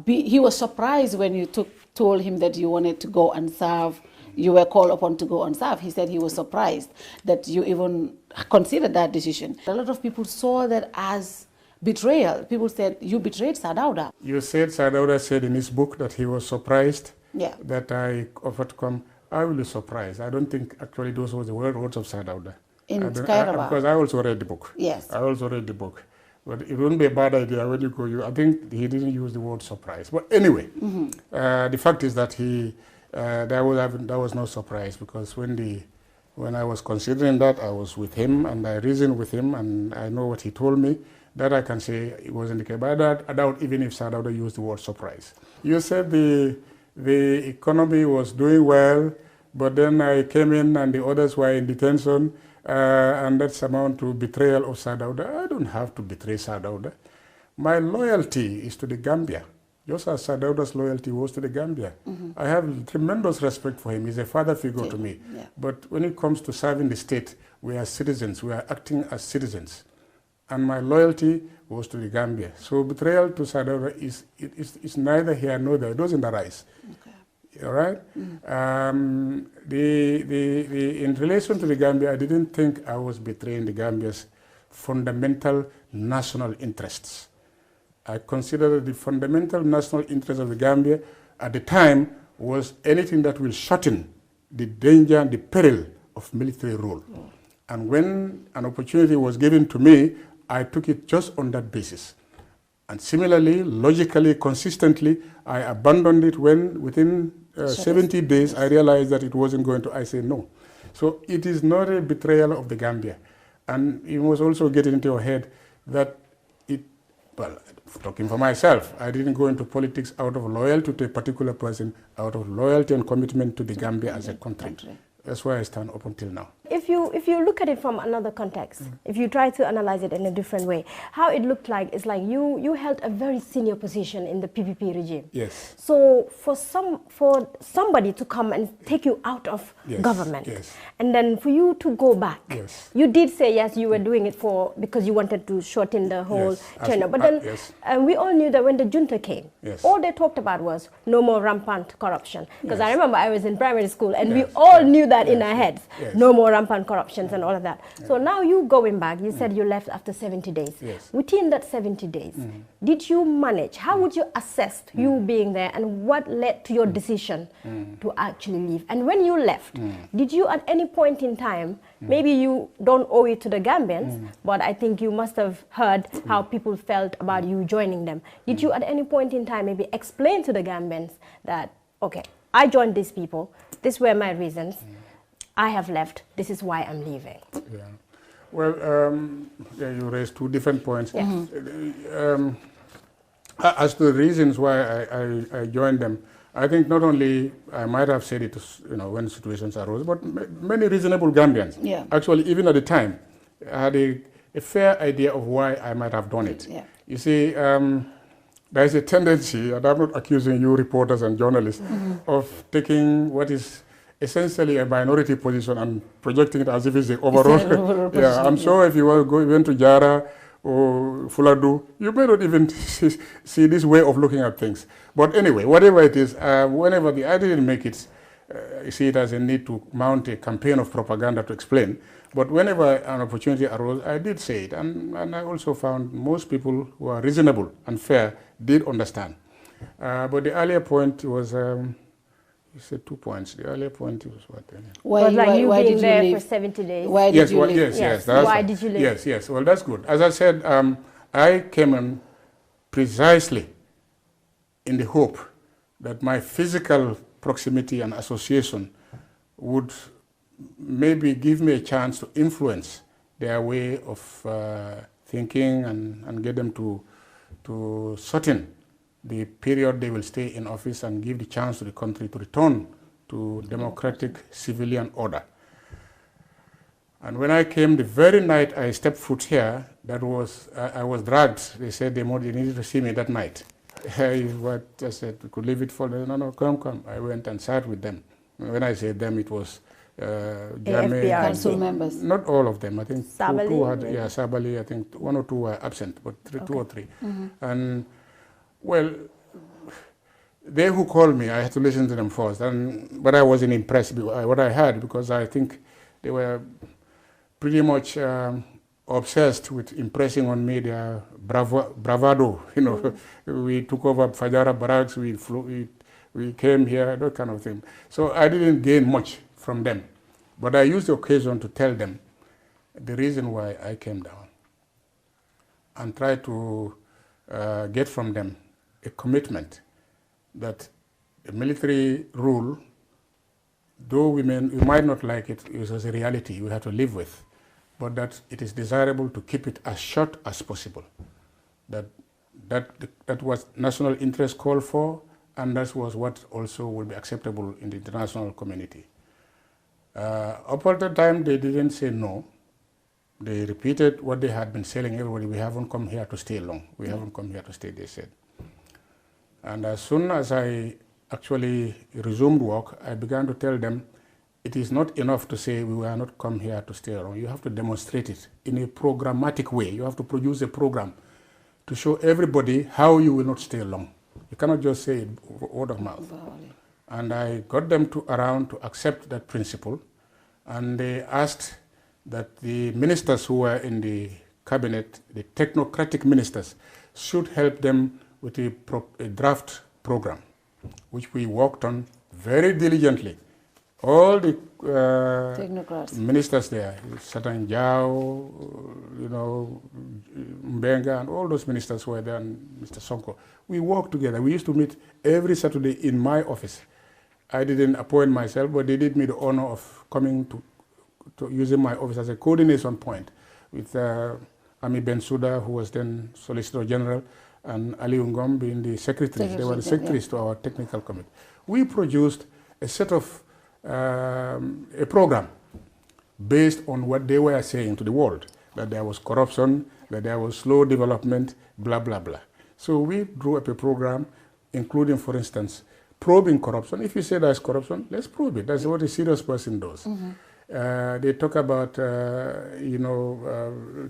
he was surprised when you told him that you wanted to go and serve, you were called upon to go and serve. He said he was surprised that you even considered that decision. A lot of people saw that as betrayal. People said, you betrayed Sadauda. You said Sadauda said in his book that he was surprised that I offered to come. I will be surprised. I don't think actually those were the words of Sadauda. Because I also read the book. Yes. I also read the book. But it wouldn't be a bad idea when you go. I think he didn't use the word surprise. But anyway, the fact is that there was no surprise, because when I was considering that, I was with him and I reasoned with him and I know what he told me. That I can say it wasn't the case. But I doubt even if Sadauda used the word surprise. You said the economy was doing well, but then I came in and the others were in detention. And that's amount to betrayal of Sadauda. I don't have to betray Sadauda. My loyalty is to the Gambia, just as Sadauda's loyalty was to the Gambia. I have tremendous respect for him. He's a father figure to me. Yeah. But when it comes to serving the state, we are citizens. We are acting as citizens. And my loyalty was to the Gambia. So betrayal to Sadauda is neither here nor there. It doesn't arise. Okay. All right? In relation to the Gambia, I didn't think I was betraying the Gambia's fundamental national interests. I considered the fundamental national interest of the Gambia at the time was anything that will shorten the danger and the peril of military rule. And when an opportunity was given to me, I took it just on that basis. And similarly, logically, consistently, I abandoned it when within 70 days I realized that it wasn't going to, I say no. So it is not a betrayal of the Gambia. And you must also get into your head that well, talking for myself, I didn't go into politics out of loyalty to a particular person, out of loyalty and commitment to the Gambia as a country. That's why I stand up until now. If you look at it from another context, if you try to analyze it in a different way, how it looked like is like you held a very senior position in the PPP regime. Yes. So for somebody to come and take you out of government, and then for you to go back, you did say yes, you were doing it because you wanted to shorten the whole tenure. But then we all knew that when the junta came, all they talked about was no more rampant corruption. Because I remember I was in primary school and we all knew that in our heads, no more rampant corruptions and all of that. So now you going back, you said you left after 70 days. Within that 70 days, did you manage, how would you assess you being there and what led to your decision to actually leave? And when you left, did you at any point in time, maybe you don't owe it to the Gambians, but I think you must have heard how people felt about you joining them. Did you at any point in time maybe explain to the Gambians that, okay, I joined these people, these were my reasons, I have left, this is why I'm leaving? Yeah. Well, you raised two different points. As to the reasons why I joined them, I think not only I might have said it, when situations arose, but many reasonable Gambians, actually even at the time, had a fair idea of why I might have done it. You see, there is a tendency, and I'm not accusing you reporters and journalists, of taking what is essentially a minority position and projecting it as if it's the overall. I'm sure if you went to Jara or Fuladu, you may not even see this way of looking at things. But anyway, whatever it is, whenever I didn't make it, you see it as a need to mount a campaign of propaganda to explain. But whenever an opportunity arose, I did say it. And I also found most people who are reasonable and fair did understand. But the earlier point was, you said 2 points. The earlier point was what? Why did you leave? For 70 days. Why did you leave? Why did you leave? Yes. Well, that's good. As I said, I came in precisely in the hope that my physical proximity and association would maybe give me a chance to influence their way of thinking and get them to shorten the period they will stay in office and give the chance to the country to return to democratic civilian order. And when I came, the very night I stepped foot here, I was dragged. They said they needed to see me that night. I said, we could leave it for them. No, come. I went and sat with them. When I say them, it was FPR council members. Not all of them. I think Sabali, two had, Sabali, I think 1 or 2 were absent, but 2 or 3. And well, they who called me, I had to listen to them first, but I wasn't impressed by what I heard because I think they were pretty much obsessed with impressing on me their bravado. We took over Fajara barracks, we came here, that kind of thing. So I didn't gain much from them, but I used the occasion to tell them the reason why I came down and try to get from them a commitment that a military rule, though we might not like it, is a reality we have to live with, but that it is desirable to keep it as short as possible. That was national interest called for, and that was what also will be acceptable in the international community. Up at the time, they didn't say no. They repeated what they had been telling everybody, we haven't come here to stay long. We haven't come here to stay, they said. And as soon as I actually resumed work, I began to tell them, it is not enough to say we were not come here to stay long. You have to demonstrate it in a programmatic way. You have to produce a program to show everybody how you will not stay long. You cannot just say it word of mouth. And I got them around to accept that principle. And they asked that the ministers who were in the cabinet, the technocratic ministers, should help them with a draft program, which we worked on very diligently. All the ministers there, Satan Jao, Mbenga, and all those ministers who were there, and Mr. Sonko, we worked together. We used to meet every Saturday in my office. I didn't appoint myself, but they did me the honor of coming to using my office as a coordination point with Ami Bensouda, who was then Solicitor General, and Ali Ngom being the secretaries. They were the secretaries to our technical committee. We produced a set of a program based on what they were saying to the world, that there was corruption, that there was slow development, blah, blah, blah. So we drew up a program, including, for instance, probing corruption. If you say there's corruption, let's probe it. That's what a serious person does. They talk about,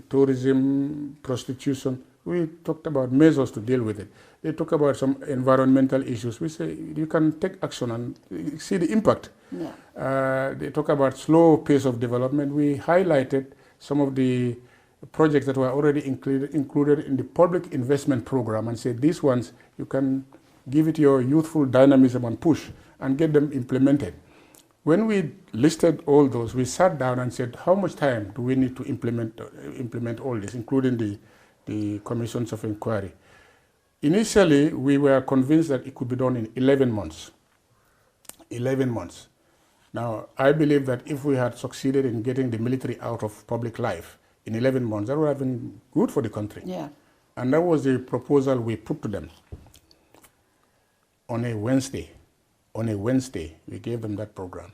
tourism, prostitution. We talked about measures to deal with it. They talk about some environmental issues. We say you can take action and see the impact. They talk about slow pace of development. We highlighted some of the projects that were already included in the public investment program and said these ones you can give it your youthful dynamism and push and get them implemented. When we listed all those, we sat down and said, how much time do we need to implement all this, including the commissions of inquiry? Initially, we were convinced that it could be done in 11 months. 11 months. Now, I believe that if we had succeeded in getting the military out of public life in 11 months, that would have been good for the country. And that was the proposal we put to them. On a Wednesday, we gave them that program.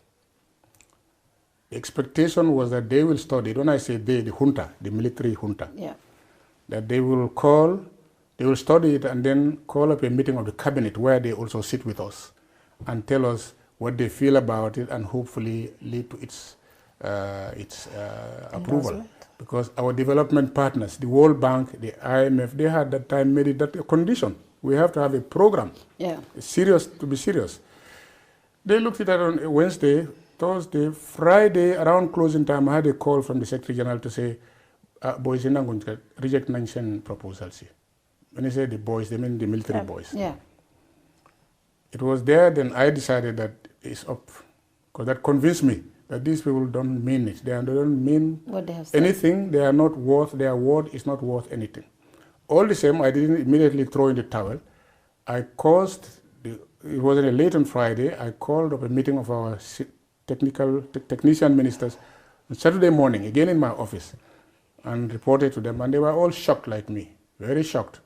The expectation was that they will study, when I say they, the junta, the military junta, that they will study it and then call up a meeting of the cabinet where they also sit with us and tell us what they feel about it and hopefully lead to its approval. Because our development partners, the World Bank, the IMF, they had that time made it that a condition. We have to have a program, serious to be serious. They looked at it on Wednesday, Thursday, Friday, around closing time, I had a call from the Secretary General to say, boys, you're not going to reject 9 proposals. When they say the boys, they mean the military boys. It was there, then I decided that it's up, because that convinced me that these people don't mean it. They don't mean what they have said. Anything. They are not worth, their word is not worth anything. All the same, I didn't immediately throw in the towel. I caused, it was late on Friday, I called up a meeting of our technician ministers on Saturday morning, again in my office, and reported to them, and they were all shocked like me, very shocked,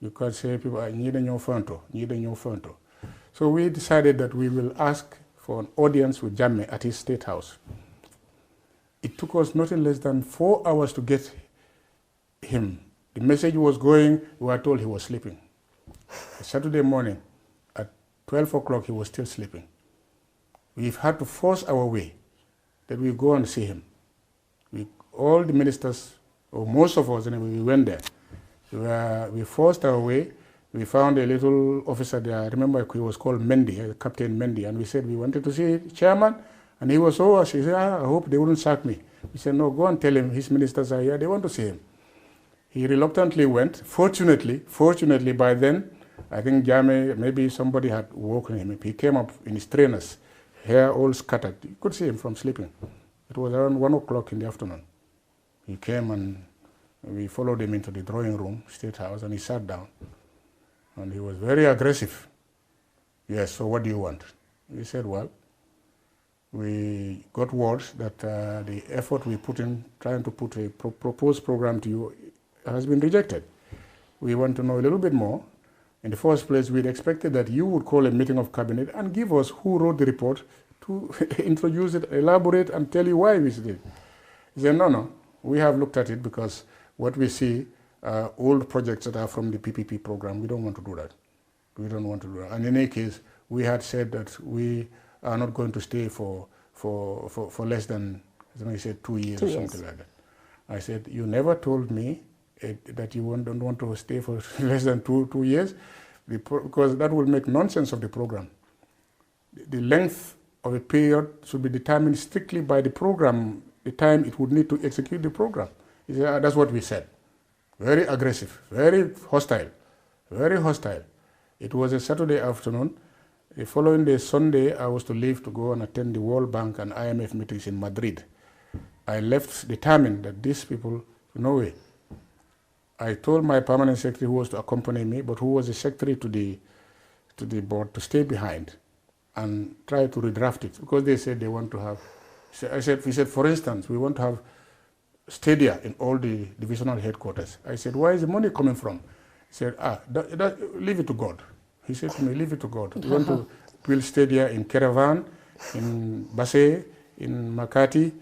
because people need a new fronto. So we decided that we will ask for an audience with Jammeh at his state house. It took us nothing less than 4 hours to get him. The message was going, we were told he was sleeping. Saturday morning at 12 o'clock, he was still sleeping. We've had to force our way that we go and see him. All the ministers, or most of us anyway, we went there. We forced our way. We found a little officer there. I remember he was called Mendy, Captain Mendy, and we said we wanted to see the chairman, and he was so he said, I hope they wouldn't sack me. We said, no, go and tell him his ministers are here, they want to see him. He reluctantly went. Fortunately, by then, I think Jammeh, maybe somebody had woken him up. He came up in his trainers, hair all scattered. You could see him from sleeping. It was around 1 o'clock in the afternoon. He came and we followed him into the drawing room, State House, and he sat down. And he was very aggressive. Yes, so what do you want? We said, well, we got word that the effort we put in trying to put a proposed program to you has been rejected. We want to know a little bit more. In the first place, we'd expected that you would call a meeting of cabinet and give us who wrote the report to introduce it, elaborate, and tell you why we did it. He said, no, we have looked at it because what we see old projects that are from the PPP program. We don't want to do that. And in any case, we had said that we are not going to stay for less than, I think he said 2 years or something like that. I said, you never told me that you don't want to stay for less than two years, because that will make nonsense of the program. The length of a period should be determined strictly by the program, the time it would need to execute the program. He said, that's what we said. Very aggressive, very hostile. It was a Saturday afternoon. The following day, Sunday, I was to leave to go and attend the World Bank and IMF meetings in Madrid. I left determined that these people, no way. I told my permanent secretary, who was to accompany me, but who was the secretary to the board, to stay behind and try to redraft it, because they said they want to have. We said, for instance, we want to have stadia in all the divisional headquarters. I said, where is the money coming from? He said, leave it to God. He said to me, leave it to God. We want to build stadia in Caravan, in Basse, in Makati.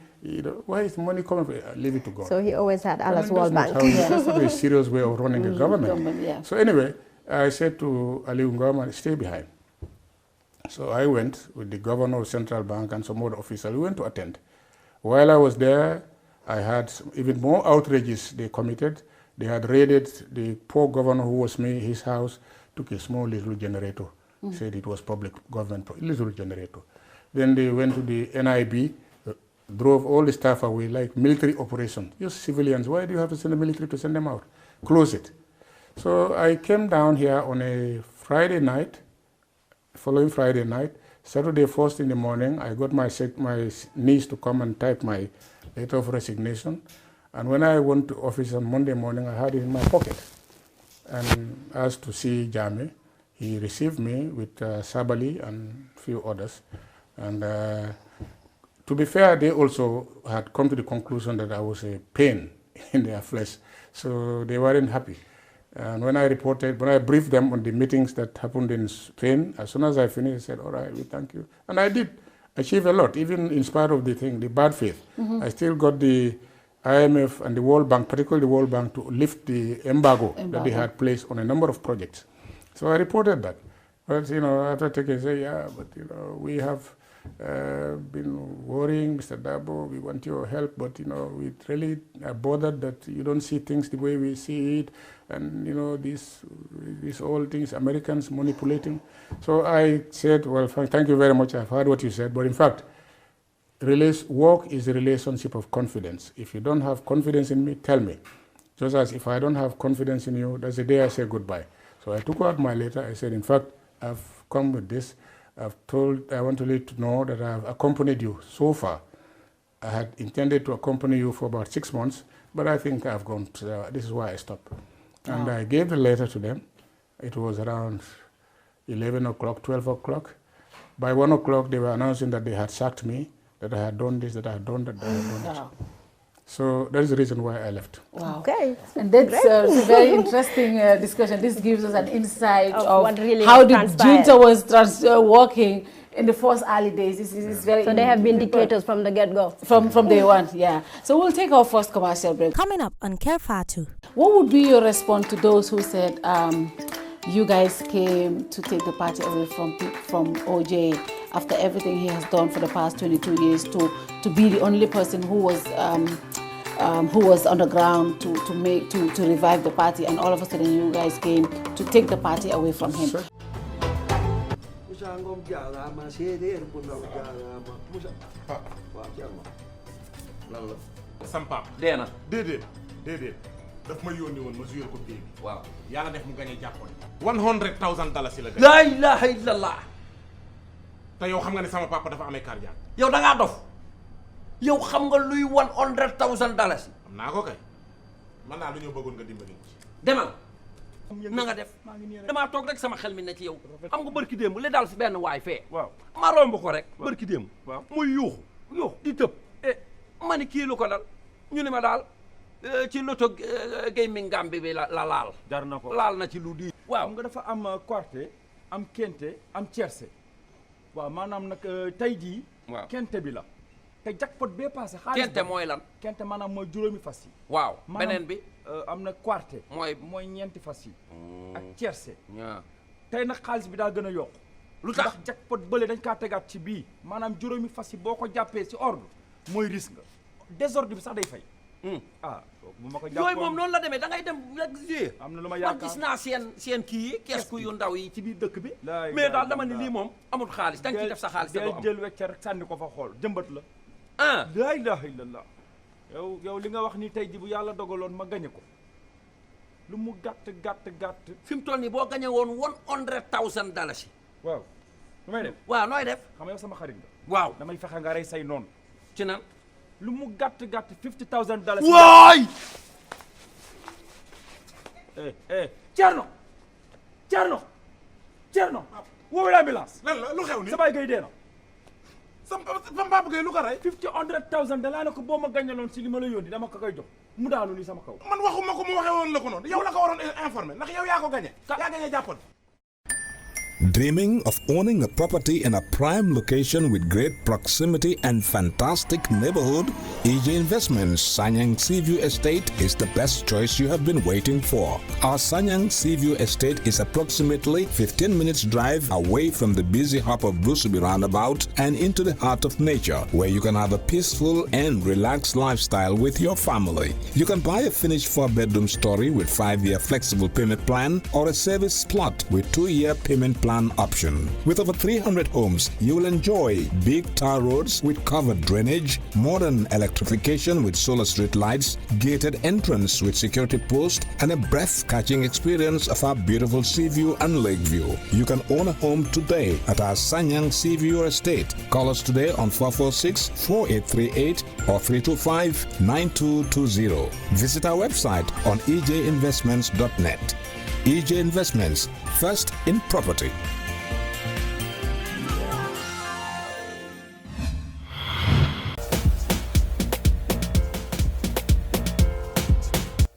Where is the money coming from? Leave it to God. So he always had Allah's World Bank. That's not a serious way of running a government. So anyway, I said to Aliou Ngouman, stay behind. So I went with the governor of Central Bank and some other officials. We went to attend. While I was there, I had even more outrages they committed. They had raided the poor governor who was me, his house, took a small little generator, said it was public government, little generator. Then they went to the NIB, drove all the staff away like military operation. Just civilians, why do you have to send the military to send them out? Close it. So I came down here on a Friday night, following Friday night. Saturday first in the morning, I got my niece to come and type my letter of resignation. And when I went to office on Monday morning, I had it in my pocket. And asked to see Jame. He received me with Sabali and a few others. And to be fair, they also had come to the conclusion that I was a pain in their flesh. So they weren't happy. And when I briefed them on the meetings that happened in Spain, as soon as I finished, I said, all right, we thank you. And I did achieve a lot, even in spite of the bad faith. I still got the IMF and the World Bank, particularly the World Bank, to lift the embargo that they had placed on a number of projects. So I reported that. But, after taking, say, we have been worrying, Mr. Dabo, we want your help, but, we really are bothered that you don't see things the way we see it. And, these all things, Americans manipulating. So I said, well, thank you very much. I've heard what you said. But in fact, work is a relationship of confidence. If you don't have confidence in me, tell me. Just as if I don't have confidence in you, that's the day I say goodbye. So I took out my letter. I said, in fact, I've come with this. I want to let you know that I've accompanied you so far. I had intended to accompany you for about 6 months, but I think I've gone to, this is why I stopped. And I gave the letter to them. It was around 11 o'clock, 12 o'clock. By 1 o'clock, they were announcing that they had sacked me, that I had done this, that I had done that, I had done that. So that is the reason why I left. Wow. Okay. And that's a very interesting discussion. This gives us an insight of what really how the transpired. junta was working in the first early days. This is very So they have been dictators from the get-go. From day one, yeah. So we'll take our first commercial break. Coming up on Kerr Fatou. What would be your response to those who said you guys came to take the party away from OJ after everything he has done for the past 22 years to be the only person who was on the ground to revive the party, and all of a sudden you guys came to take the party away from him? Sampap deena déedéet daf ma yónni woon ma joué ko pay bi waaw yàlla def mu gagné jàppoon $100,000 la la ilaha illallah te yow xam nga ne sama papa dafa amee cardiaque yow da ngaa dof yow xam nga luy $100,000 am naa ko kay man naa lu ñoo bëggoon nga dimbali ci demal na nga def damaa toog rek sama xel mi ne ci yow xam nga bërki démb li daal si benn waay fee waaw ma romb ko rek bërki démb waaw muy yuuxu di tëb ma ni kii lu ko dal ñu ne ma daal ci loto gaming Gambie bi la laal jar na ko laal na ci lu di waaw nga dafa am quarté am kente am tiercé waaw maanaam nag tey jii kente bi la te jackpot bee passé xaalis kente mooy lan kente maanaam mooy juróomi fas yi waaw beneen bi am na quarté mooy ñeenti fas yi ak tiercé tey nag xaalis bi daa gën a yokk lu tax ndax jackpot bële dañ kaa tegaat ci bii maanaam juróomi fas yi boo ko jàppee ci ordre mooy risque nga désordre bi sax day fay bu ma ko jàppoon yooyu moom noonu la demee da ngay dem rek jouer am na lu ma yaakaar man gis naa seen kii yi kees yu ndaw yi ci biir dëkk bi mais daal dama ne lii moom amul xaalis da nga ciy def sa xaalis da doo am jël wecce rek sànni ko fa xool jëmbat la la ilaha illallah yow li nga wax ni tey ji bu yàlla dogaloon ma gañe ko lu mu gàtt fi mu toll nii boo gañe woon $100,000 waaw lu may def waaw nooy def xam nga yow sama xarit nga waaw damay fexe nga rey say noonu ci nan lu mu gàtt $50,000 waay Thierno woowee l'ambulance lan la lu xew ni sa baay gay dee na Sama papa kay lu ko rey 100,000 dalaa ne ko boo ma gàññaloon si li ma la yónni dama ko koy jox mu daanu ni sama kaw. man waxuma ko mu waxee woon la ko noonu yow la ko waroon informer ndax yow yaa ko gagné yaa gagné jàppoon. Dreaming of owning a property in a prime location with great proximity and fantastic neighborhood? EJ Investments Sanyang Seaview Estate is the best choice you have been waiting for. Our Sanyang Seaview Estate is approximately 15 minutes drive away from the busy hub of Brusubi roundabout and into the heart of nature, where you can have a peaceful and relaxed lifestyle with your family. You can buy a finished 4-bedroom story with 5-year flexible payment plan or a service plot with 2-year payment plan option. With over 300 homes, you will enjoy big tar roads with covered drainage, modern electrification with solar street lights, gated entrance with security post, and a breath-catching experience of our beautiful sea view and lake view. You can own a home today at our Sanyang Seaview Estate. Call us today on 446-4838 or 325-9220. Visit our website on ejinvestments.net. EJ Investments, first in property.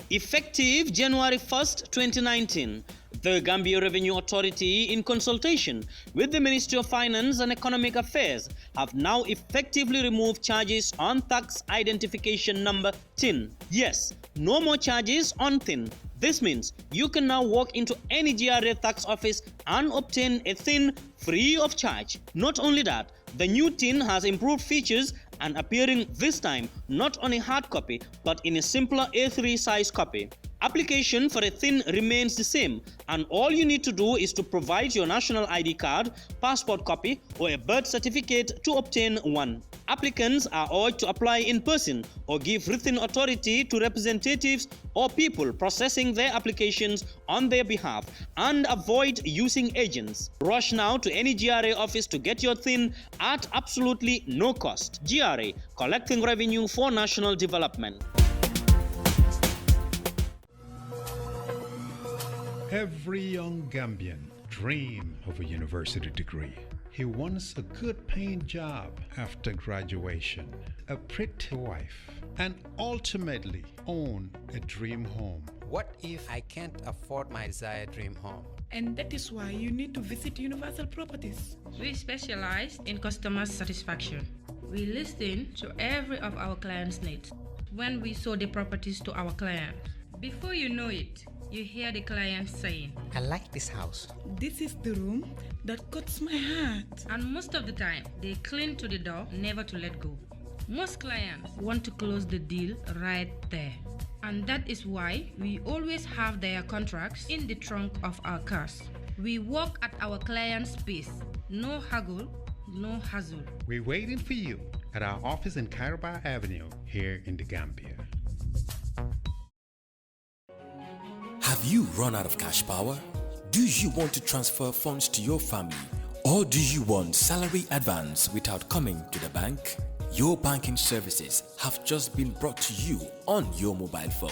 Effective January 1st, 2019, the Gambia Revenue Authority, in consultation with the Ministry of Finance and Economic Affairs, have now effectively removed charges on tax identification number TIN. Yes, no more charges on TIN. This means you can now walk into any GRA tax office and obtain a TIN free of charge. Not only that, the new TIN has improved features and appearing this time not on a hard copy but in a simpler A3 size copy. Application for a TIN remains the same, and all you need to do is to provide your national ID card, passport copy, or a birth certificate to obtain one. Applicants are urged to apply in person or give written authority to representatives or people processing their applications on their behalf, and avoid using agents. Rush now to any GRA office to get your TIN at absolutely no cost. GRA, collecting revenue for national development. Every young Gambian dreams of a university degree. He wants a good paying job after graduation, a pretty wife, and ultimately own a dream home. What if I can't afford my desired dream home? And that is why you need to visit Universal Properties. We specialize in customer satisfaction. We listen to every of our clients' needs when we show the properties to our clients. Before you know it, you hear the client saying, I like this house. This is the room that cuts my heart. And most of the time, they cling to the door, never to let go. Most clients want to close the deal right there. And that is why we always have their contracts in the trunk of our cars. We work at our client's pace. No haggle, no hassle. We're waiting for you at our office in Caraba Avenue here in the Gambia. Have you run out of cash power? Do you want to transfer funds to your family? Or do you want salary advance without coming to the bank? Your banking services have just been brought to you on your mobile phone.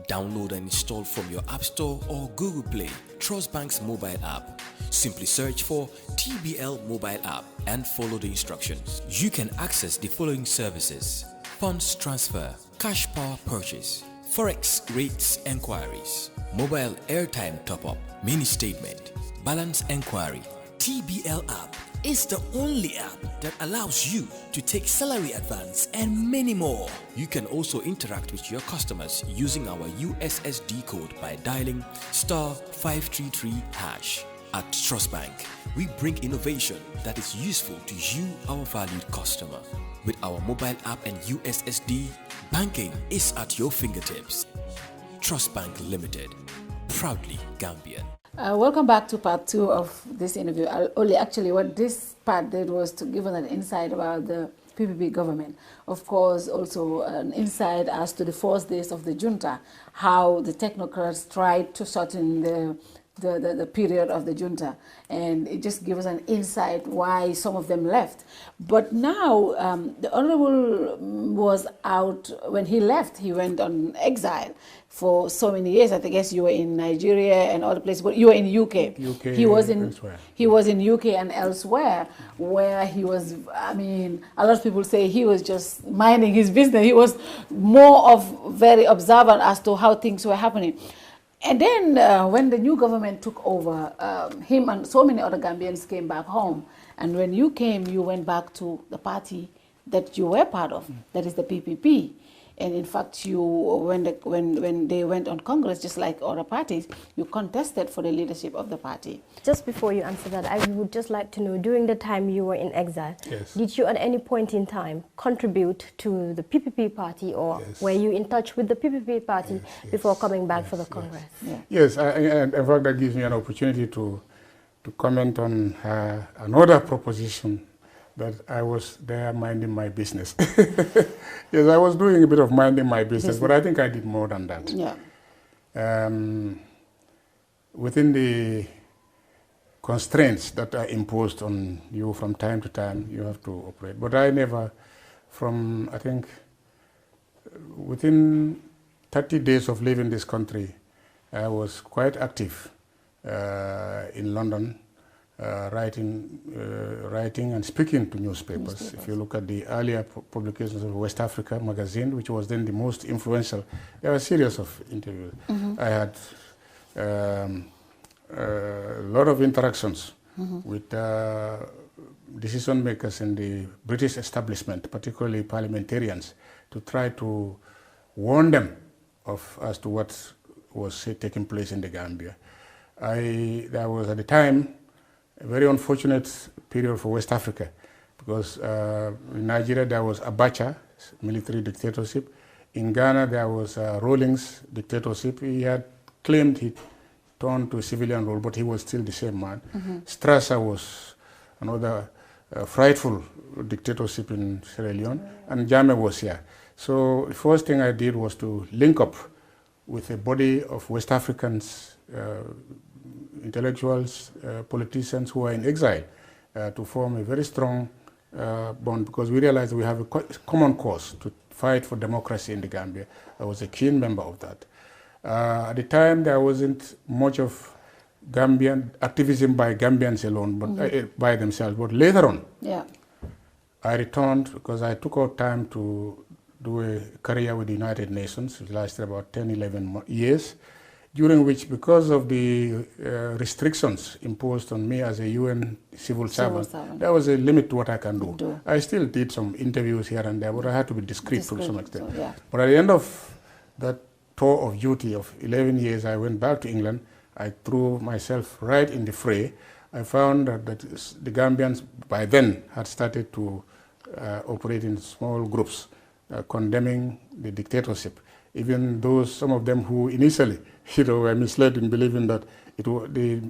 Download and install from your App Store or Google Play Trust Bank's mobile app. Simply search for TBL mobile app and follow the instructions. You can access the following services: funds transfer, cash power purchase, forex rates enquiries, mobile airtime top-up, mini statement, balance enquiry. TBL app is the only app that allows you to take salary advance and many more. You can also interact with your customers using our USSD code by dialing *533#. At Trust Bank, we bring innovation that is useful to you, our valued customer. With our mobile app and USSD, banking is at your fingertips. Trust Bank Limited, proudly Gambian. Welcome back to part 2 of this interview. Actually, what this part did was to give us an insight about the PPP government. Of course, also an insight as to the 4 days of the junta, how the technocrats tried to shorten the the period of the junta, and it just gives us an insight why some of them left. But now the Honorable was out. When he left, he went on exile for so many years. I guess you were in Nigeria and other places, but you were in UK. He was in elsewhere. He was in UK and elsewhere, where he was. I mean, a lot of people say he was just minding his business. He was more of very observant as to how things were happening. And then when the new government took over, him and so many other Gambians came back home. And when you came, you went back to the party that you were part of, that is the PPP. And in fact, you, when they went on Congress, just like other parties, you contested for the leadership of the party. Just before you answer that, I would just like to know, during the time you were in exile, yes. did you at any point in time contribute to the PPP party, or yes. were you in touch with the PPP party before coming back for the Congress? Yes, and in fact, that gives me an opportunity to comment on another proposition, that I was there minding my business. Yes, I was doing a bit of minding my business, but I think I did more than that. Yeah. Within the constraints that are imposed on you from time to time, you have to operate. But I never, I think, within 30 days of leaving this country, I was quite active in London, writing and speaking to newspapers. If you look at the earlier publications of West Africa magazine, which was then the most influential, there were a series of interviews. I had a lot of interactions with decision makers in the British establishment, particularly parliamentarians, to try to warn them as to what was taking place in the Gambia. There was at the time a very unfortunate period for West Africa, because in Nigeria there was Abacha, military dictatorship. In Ghana there was Rawlings dictatorship. He had claimed he turned to a civilian role, but he was still the same man. Strasser was another frightful dictatorship in Sierra Leone, and Jammeh was here. So the first thing I did was to link up with a body of West Africans, intellectuals, politicians who are in exile, to form a very strong bond, because we realized we have a common cause to fight for democracy in the Gambia. I was a keen member of that. At the time, there wasn't much of Gambian activism by Gambians alone, but by themselves. But later on, I returned because I took out time to do a career with the United Nations, which lasted about 10, 11 years. During which, because of the restrictions imposed on me as a UN civil servant, there was a limit to what I can do. I still did some interviews here and there, but I had to be discreet to some extent. But at the end of that tour of duty of 11 years, I went back to England. I threw myself right in the fray. I found that the Gambians by then had started to operate in small groups, condemning the dictatorship. Even those, some of them who initially, were misled in believing that the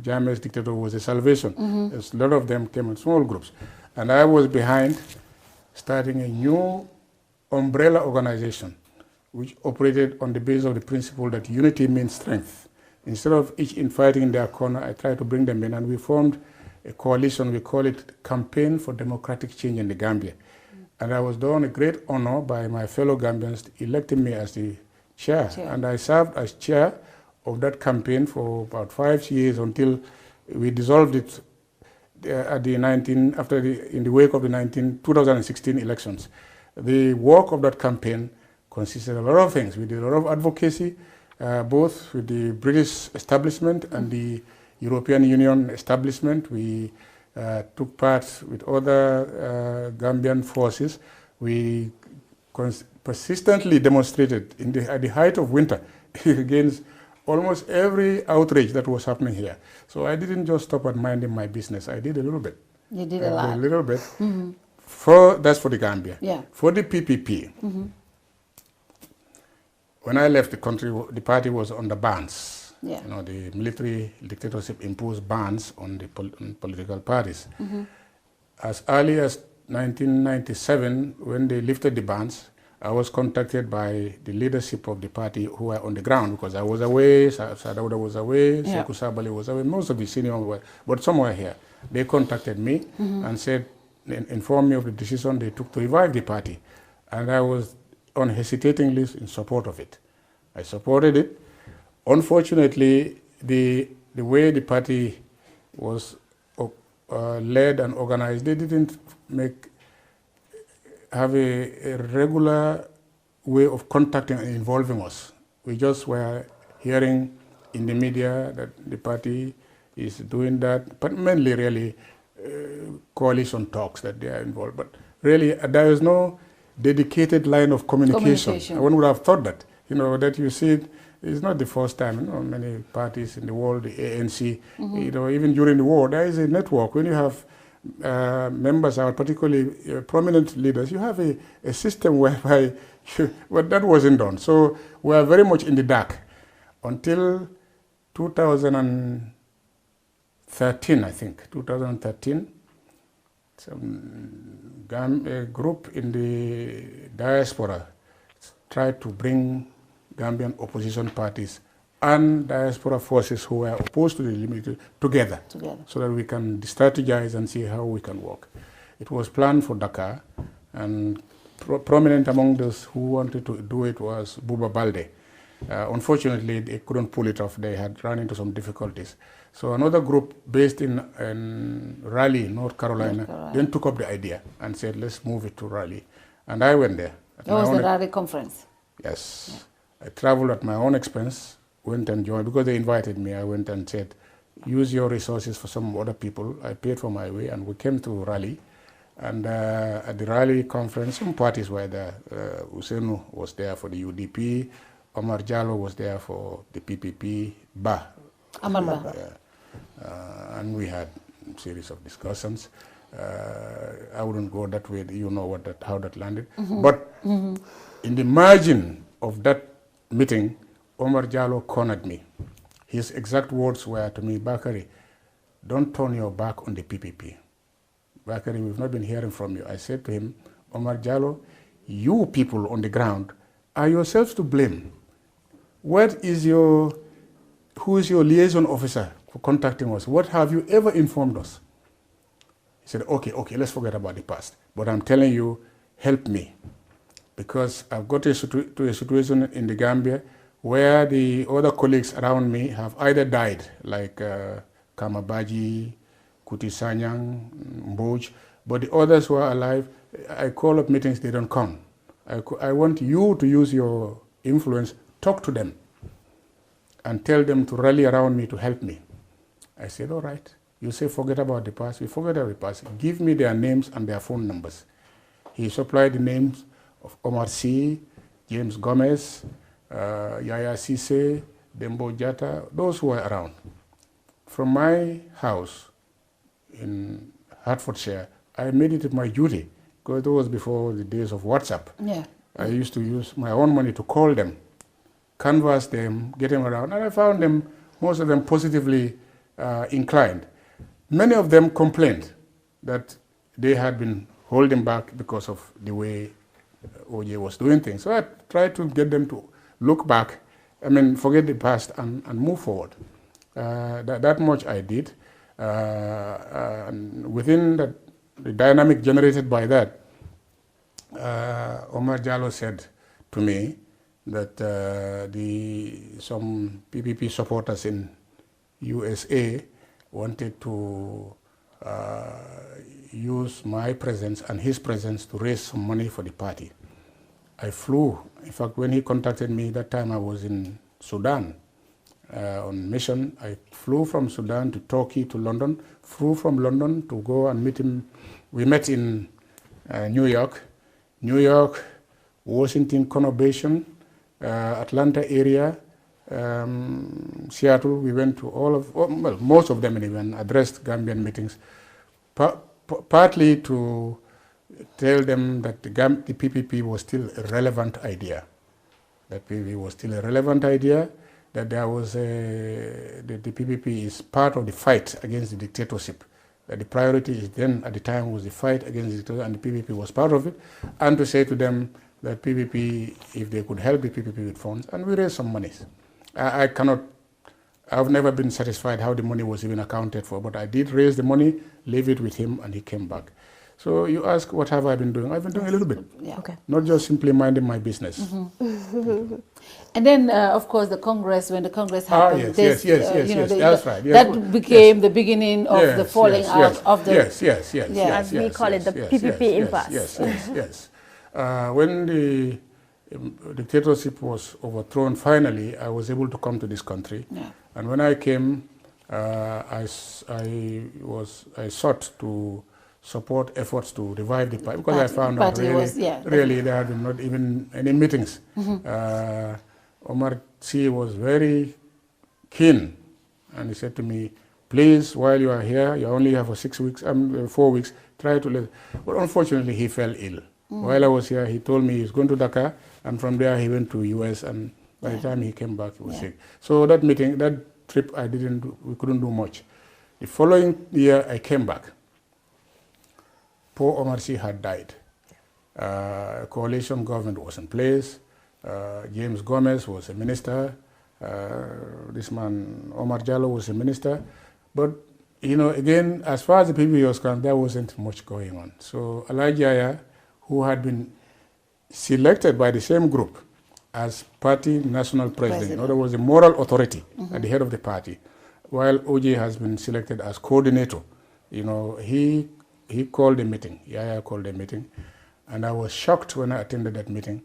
Jammeh's dictator was a salvation. A lot of them came in small groups. And I was behind starting a new umbrella organization which operated on the basis of the principle that unity means strength. Instead of each fighting in their corner, I tried to bring them in, and we formed a coalition. We call it Campaign for Democratic Change in the Gambia. And I was done a great honor by my fellow Gambians electing me as the chair. And I served as chair of that campaign for about 5 years until we dissolved it in the wake of the 2016 elections. The work of that campaign consisted of a lot of things. We did a lot of advocacy, both with the British establishment and the European Union establishment. We took part with other Gambian forces. We persistently demonstrated at the height of winter against almost every outrage that was happening here. So I didn't just stop at minding my business. I did a little bit. You did a lot. A little bit. That's for the Gambia. For the PPP, when I left the country, the party was under bans. The military dictatorship imposed bans on the political parties. As early as 1997, when they lifted the bans, I was contacted by the leadership of the party who were on the ground, because I was away, Sadauda was away, Yeah. Sekou Sabali was away, most of the senior were, but some were here. They contacted me and said, informed me of the decision they took to revive the party. And I was unhesitatingly in support of it. I supported it. Unfortunately, the way the party was led and organized, they didn't have a regular way of contacting and involving us. We just were hearing in the media that the party is doing that, but mainly really coalition talks that they are involved. But really, there is no dedicated line of communication. One would have thought that, that you see it. It's not the first time. Many parties in the world, the ANC, even during the war, there is a network. When you have members, particularly prominent leaders, you have a system whereby but that wasn't done. So we are very much in the dark until 2013, I think. 2013, a group in the diaspora tried to bring Gambian opposition parties and diaspora forces who were opposed to the limit together, so that we can strategize and see how we can work. It was planned for Dakar, and prominent among those who wanted to do it was Buba Balde. Unfortunately, they couldn't pull it off. They had run into some difficulties. So another group based in Raleigh, North Carolina, then took up the idea and said, let's move it to Raleigh. And I went there. That was the Raleigh conference? Yes. Yeah. I traveled at my own expense, went and joined. Because they invited me, I went and said, use your resources for some other people. I paid for my way, and we came to Raleigh. And at the Raleigh conference, some parties were there. Usenu was there for the UDP. Omar Jallo was there for the PPP. And we had a series of discussions. I wouldn't go that way. You know how that landed. But in the margin of that meeting, Omar Jallo cornered me. His exact words were to me, Bakari, don't turn your back on the PPP. Bakari, we've not been hearing from you. I said to him, Omar Jallo, you people on the ground are yourselves to blame. Who is your liaison officer for contacting us? What have you ever informed us? He said, okay, let's forget about the past. But I'm telling you, help me. Because I've got to a situation in the Gambia where the other colleagues around me have either died, like Kamabaji, Kuti Sanyang, Mboj, but the others who are alive, I call up meetings, they don't come. I want you to use your influence, talk to them, and tell them to rally around me to help me. I said, all right. You say forget about the past, we forget about the past. Give me their names and their phone numbers. He supplied the names of Omar C., James Gomez, Yaya Sise, Dembo Jata, those who were around. From my house in Hertfordshire, I made it my duty, because it was before the days of WhatsApp. Yeah. I used to use my own money to call them, canvass them, get them around, and I found them, most of them positively inclined. Many of them complained that they had been holding back because of the way OJ was doing things. So I tried to get them to look back, forget the past and move forward. That much I did. And within the dynamic generated by that, Omar Jallo said to me that some PPP supporters in USA wanted to use my presence and his presence to raise some money for the party. I flew. In fact, when he contacted me, that time I was in Sudan on mission. I flew from Sudan to Turkey to London, flew from London to go and meet him. We met in New York, Washington conurbation, Atlanta area, Seattle. We went to most of them even, addressed Gambian meetings, partly to tell them that the PPP was still a relevant idea. That PPP was still a relevant idea, that there was that the PPP is part of the fight against the dictatorship. That the priority is then, at the time, was the fight against the dictatorship, and the PPP was part of it. And to say to them, that PPP, if they could help the PPP with funds, and we raised some monies. I've never been satisfied how the money was even accounted for, but I did raise the money, leave it with him, and he came back. So you ask, what have I been doing? I've been doing a little bit. Yeah. Okay. Not just simply minding my business. And then, of course, the Congress, when the Congress happened, yes, that's right. Yes, that became the beginning of the falling out of the... Yes, as we call it, the PPP impasse. Yes. When the dictatorship was overthrown, finally, I was able to come to this country. Yeah. And when I came, I sought to support efforts to revive the party, because I found out really there had been not even any meetings. Omar C was very keen, and he said to me, please, while you are here, you only have for 4 weeks, try to let... But unfortunately, he fell ill. While I was here, he told me he's going to Dhaka, and from there he went to US, and by the time he came back, he was sick. So that trip, we couldn't do much. The following year, I came back. Poor Omar C had died. A coalition government was in place. James Gomez was a minister. This man, Omar Jallow, was a minister. But, again, as far as the PPP was concerned, there wasn't much going on. So Alhaji Yaya, who had been selected by the same group as party national president. In other words, the moral authority at the head of the party, while OJ has been selected as coordinator. He called a meeting. Yaya called a meeting, and I was shocked when I attended that meeting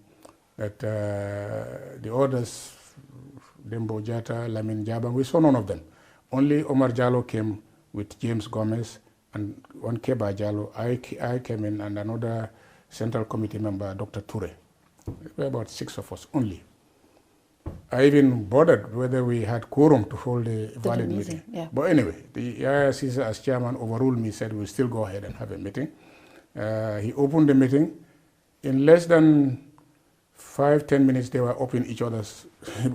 that the others, Dembo Jata, Lamin Jaba, we saw none of them. Only Omar Jallow came with James Gomez and one Keba Jallow. I came in, and another Central Committee member, Dr. Ture. There were about 6 of us only. I even bothered whether we had quorum to hold a valid meeting. Yeah. But anyway, the IRCC as chairman overruled me, said we'll still go ahead and have a meeting. He opened the meeting. In less than 5-10 minutes, they were up in each other's,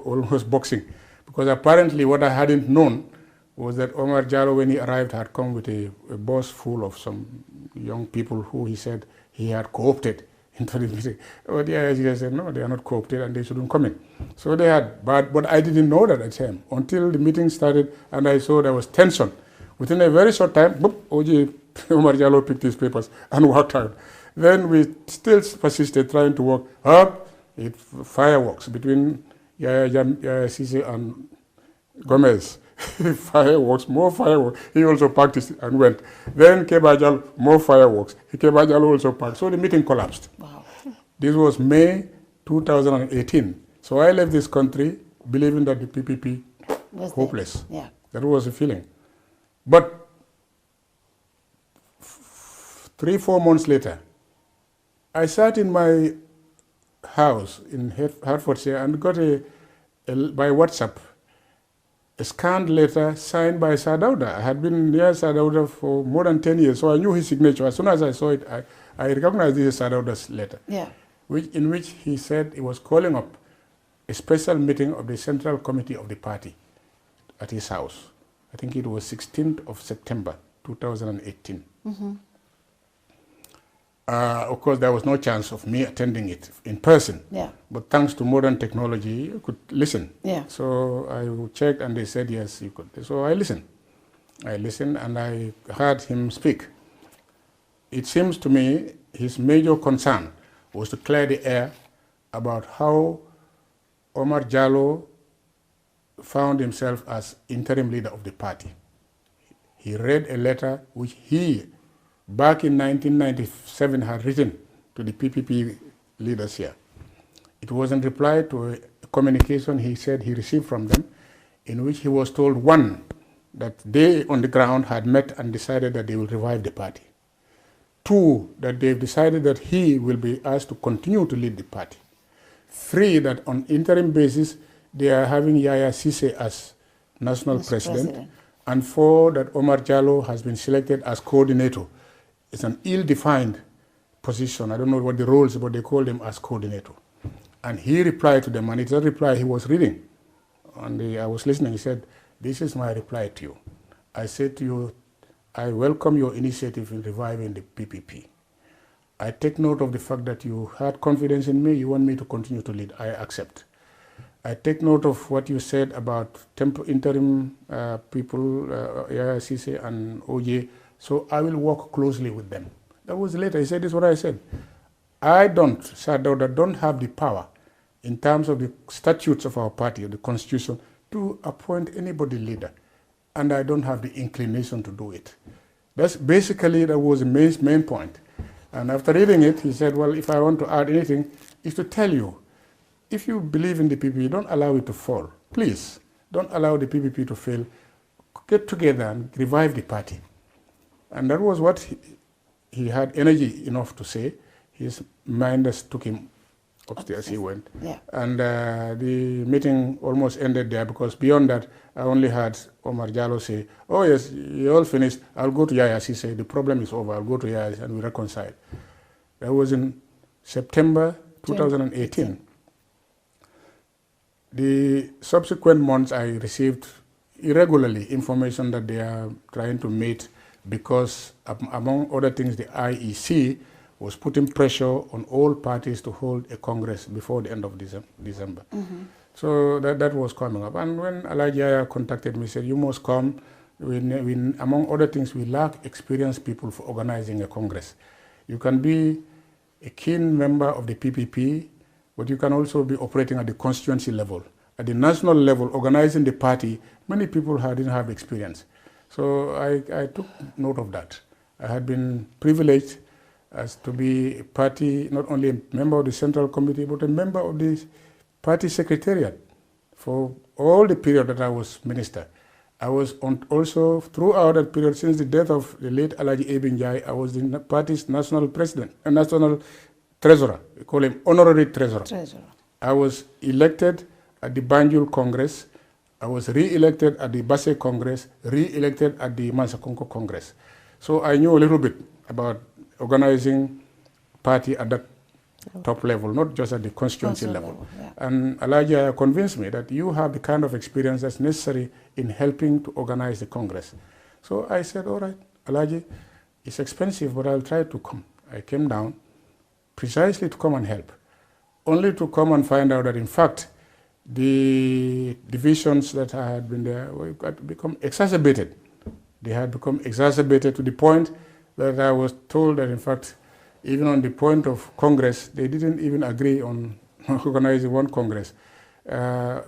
almost boxing. Because apparently what I hadn't known was that Omar Jallow, when he arrived, had come with a bus full of some young people who he said he had co-opted into the meeting. But the IRCC said, no, they are not co-opted and they shouldn't come in. So they had, but I didn't know that at the time until the meeting started, and I saw there was tension. Within a very short time, boop, Omar Jallow picked his papers and walked out. Then we still persisted trying to work up. Fireworks between Yaya Sise and Gomez. Fireworks, more fireworks. He also packed it and went. Then Keba Jallow, more fireworks. Keba Jallow also packed. So the meeting collapsed. Wow. This was May 2018. So I left this country believing that the PPP was hopeless. Yeah. That was the feeling. But 3-4 months later, I sat in my house in Hertfordshire and got by WhatsApp a scanned letter signed by Sadauda. I had been near Sadauda for more than 10 years, so I knew his signature. As soon as I saw it, I recognized this as Sadauda's letter, in which he said he was calling up a special meeting of the Central Committee of the party at his house. I think it was 16th of September, 2018. Of course, there was no chance of me attending it in person. Yeah. But thanks to modern technology, you could listen. Yeah. So I checked, and they said, yes, you could. So I listened. And I heard him speak. It seems to me his major concern was to clear the air about how Omar Jallow found himself as interim leader of the party. He read a letter which he, back in 1997, had written to the PPP leaders here. It was in reply to a communication he said he received from them, in which he was told, 1, that they on the ground had met and decided that they will revive the party. 2, that they've decided that he will be asked to continue to lead the party. 3, that on interim basis, they are having Yaya Sise as national president. And 4, that Omar Jallow has been selected as coordinator. It's an ill-defined position. I don't know what the roles, but they call him as coordinator. And he replied to them, and it's a reply he was reading. And I was listening. He said, this is my reply to you. I said to you, I welcome your initiative in reviving the PPP. I take note of the fact that you had confidence in me, you want me to continue to lead, I accept. I take note of what you said about interim people, Yaya Cisse and OJ, so I will work closely with them. That was later, he said, this is what I said. I don't, Sadauda, don't have the power in terms of the statutes of our party, or the constitution, to appoint anybody leader. And I don't have the inclination to do it. That's basically, that was the main point. And after reading it, he said, well, if I want to add anything, is to tell you, if you believe in the PPP, don't allow it to fall. Please, don't allow the PPP to fail. Get together and revive the party. And that was what he had energy enough to say. His mind just took him upstairs, he went. Yeah. And the meeting almost ended there, because beyond that, I only heard Omar Jallow say, oh yes, you all finished, I'll go to Yaya Cisse, the problem is over, I'll go to Yaya and we reconcile. That was in September 2018. The subsequent months, I received irregularly information that they are trying to meet because, among other things, the IEC was putting pressure on all parties to hold a Congress before the end of December. So that was coming up. And when Alhaji Yaya contacted me, he said, you must come. Among other things, we lack experienced people for organizing a Congress. You can be a keen member of the PPP, but you can also be operating at the constituency level. At the national level, organizing the party, many people didn't have experience. So I took note of that. I had been privileged as to be a party, not only a member of the Central Committee, but a member of the party secretariat for all the period that I was minister. I was also, throughout that period, since the death of the late Alhaji Ebin Jai, I was the party's national president, national treasurer. We call him honorary treasurer. I was elected at the Banjul Congress. I was re-elected at the Basse Congress, re-elected at the Mansakonko Congress. So I knew a little bit about organizing party at that top level, not just at the constituency level. Yeah. And Alhaji convinced me that you have the kind of experience that's necessary in helping to organize the Congress. So I said, all right, Alhaji, it's expensive, but I'll try to come. I came down precisely to come and help, only to come and find out that, in fact, the divisions that had been there had become exacerbated. They had become exacerbated to the point that I was told that, in fact, even on the point of Congress, they didn't even agree on organizing one Congress. Yaya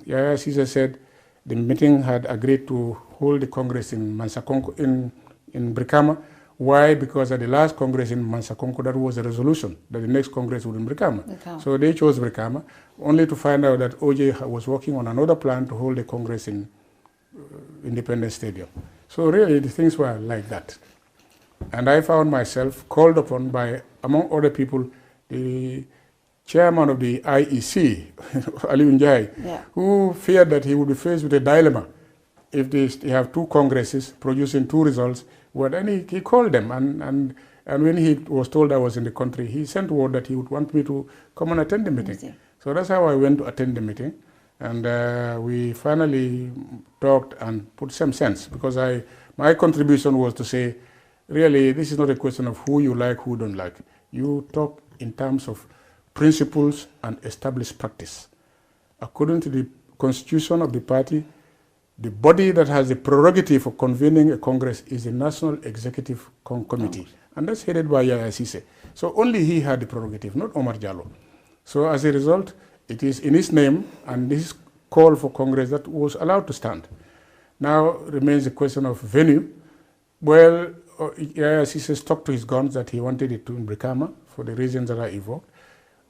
Cisse said the meeting had agreed to hold the Congress in Mansakonko, in Brikama. Why? Because at the last Congress in Mansakonko, that was a resolution that the next Congress would be in Brikama. So they chose Brikama, only to find out that OJ was working on another plan to hold the Congress in Independence Stadium. So really, the things were like that. And I found myself called upon by, among other people, the chairman of the IEC, Ali Unjai, who feared that he would be faced with a dilemma if they have two Congresses producing two results. Well, then he called them, and when he was told I was in the country, he sent word that he would want me to come and attend the meeting. So that's how I went to attend the meeting. And we finally talked and put some sense, because my contribution was to say, really, this is not a question of who you like, who don't like. You talk in terms of principles and established practice. According to the constitution of the party, the body that has the prerogative for convening a Congress is the National Executive Committee, and that's headed by Yaya Cisse. So only he had the prerogative, not Omar Jallow. So as a result, it is in his name and his call for Congress that was allowed to stand. Now remains the question of venue. Well, Yaya Cisse stuck to his guns that he wanted it to in Brikama for the reasons that I evoked.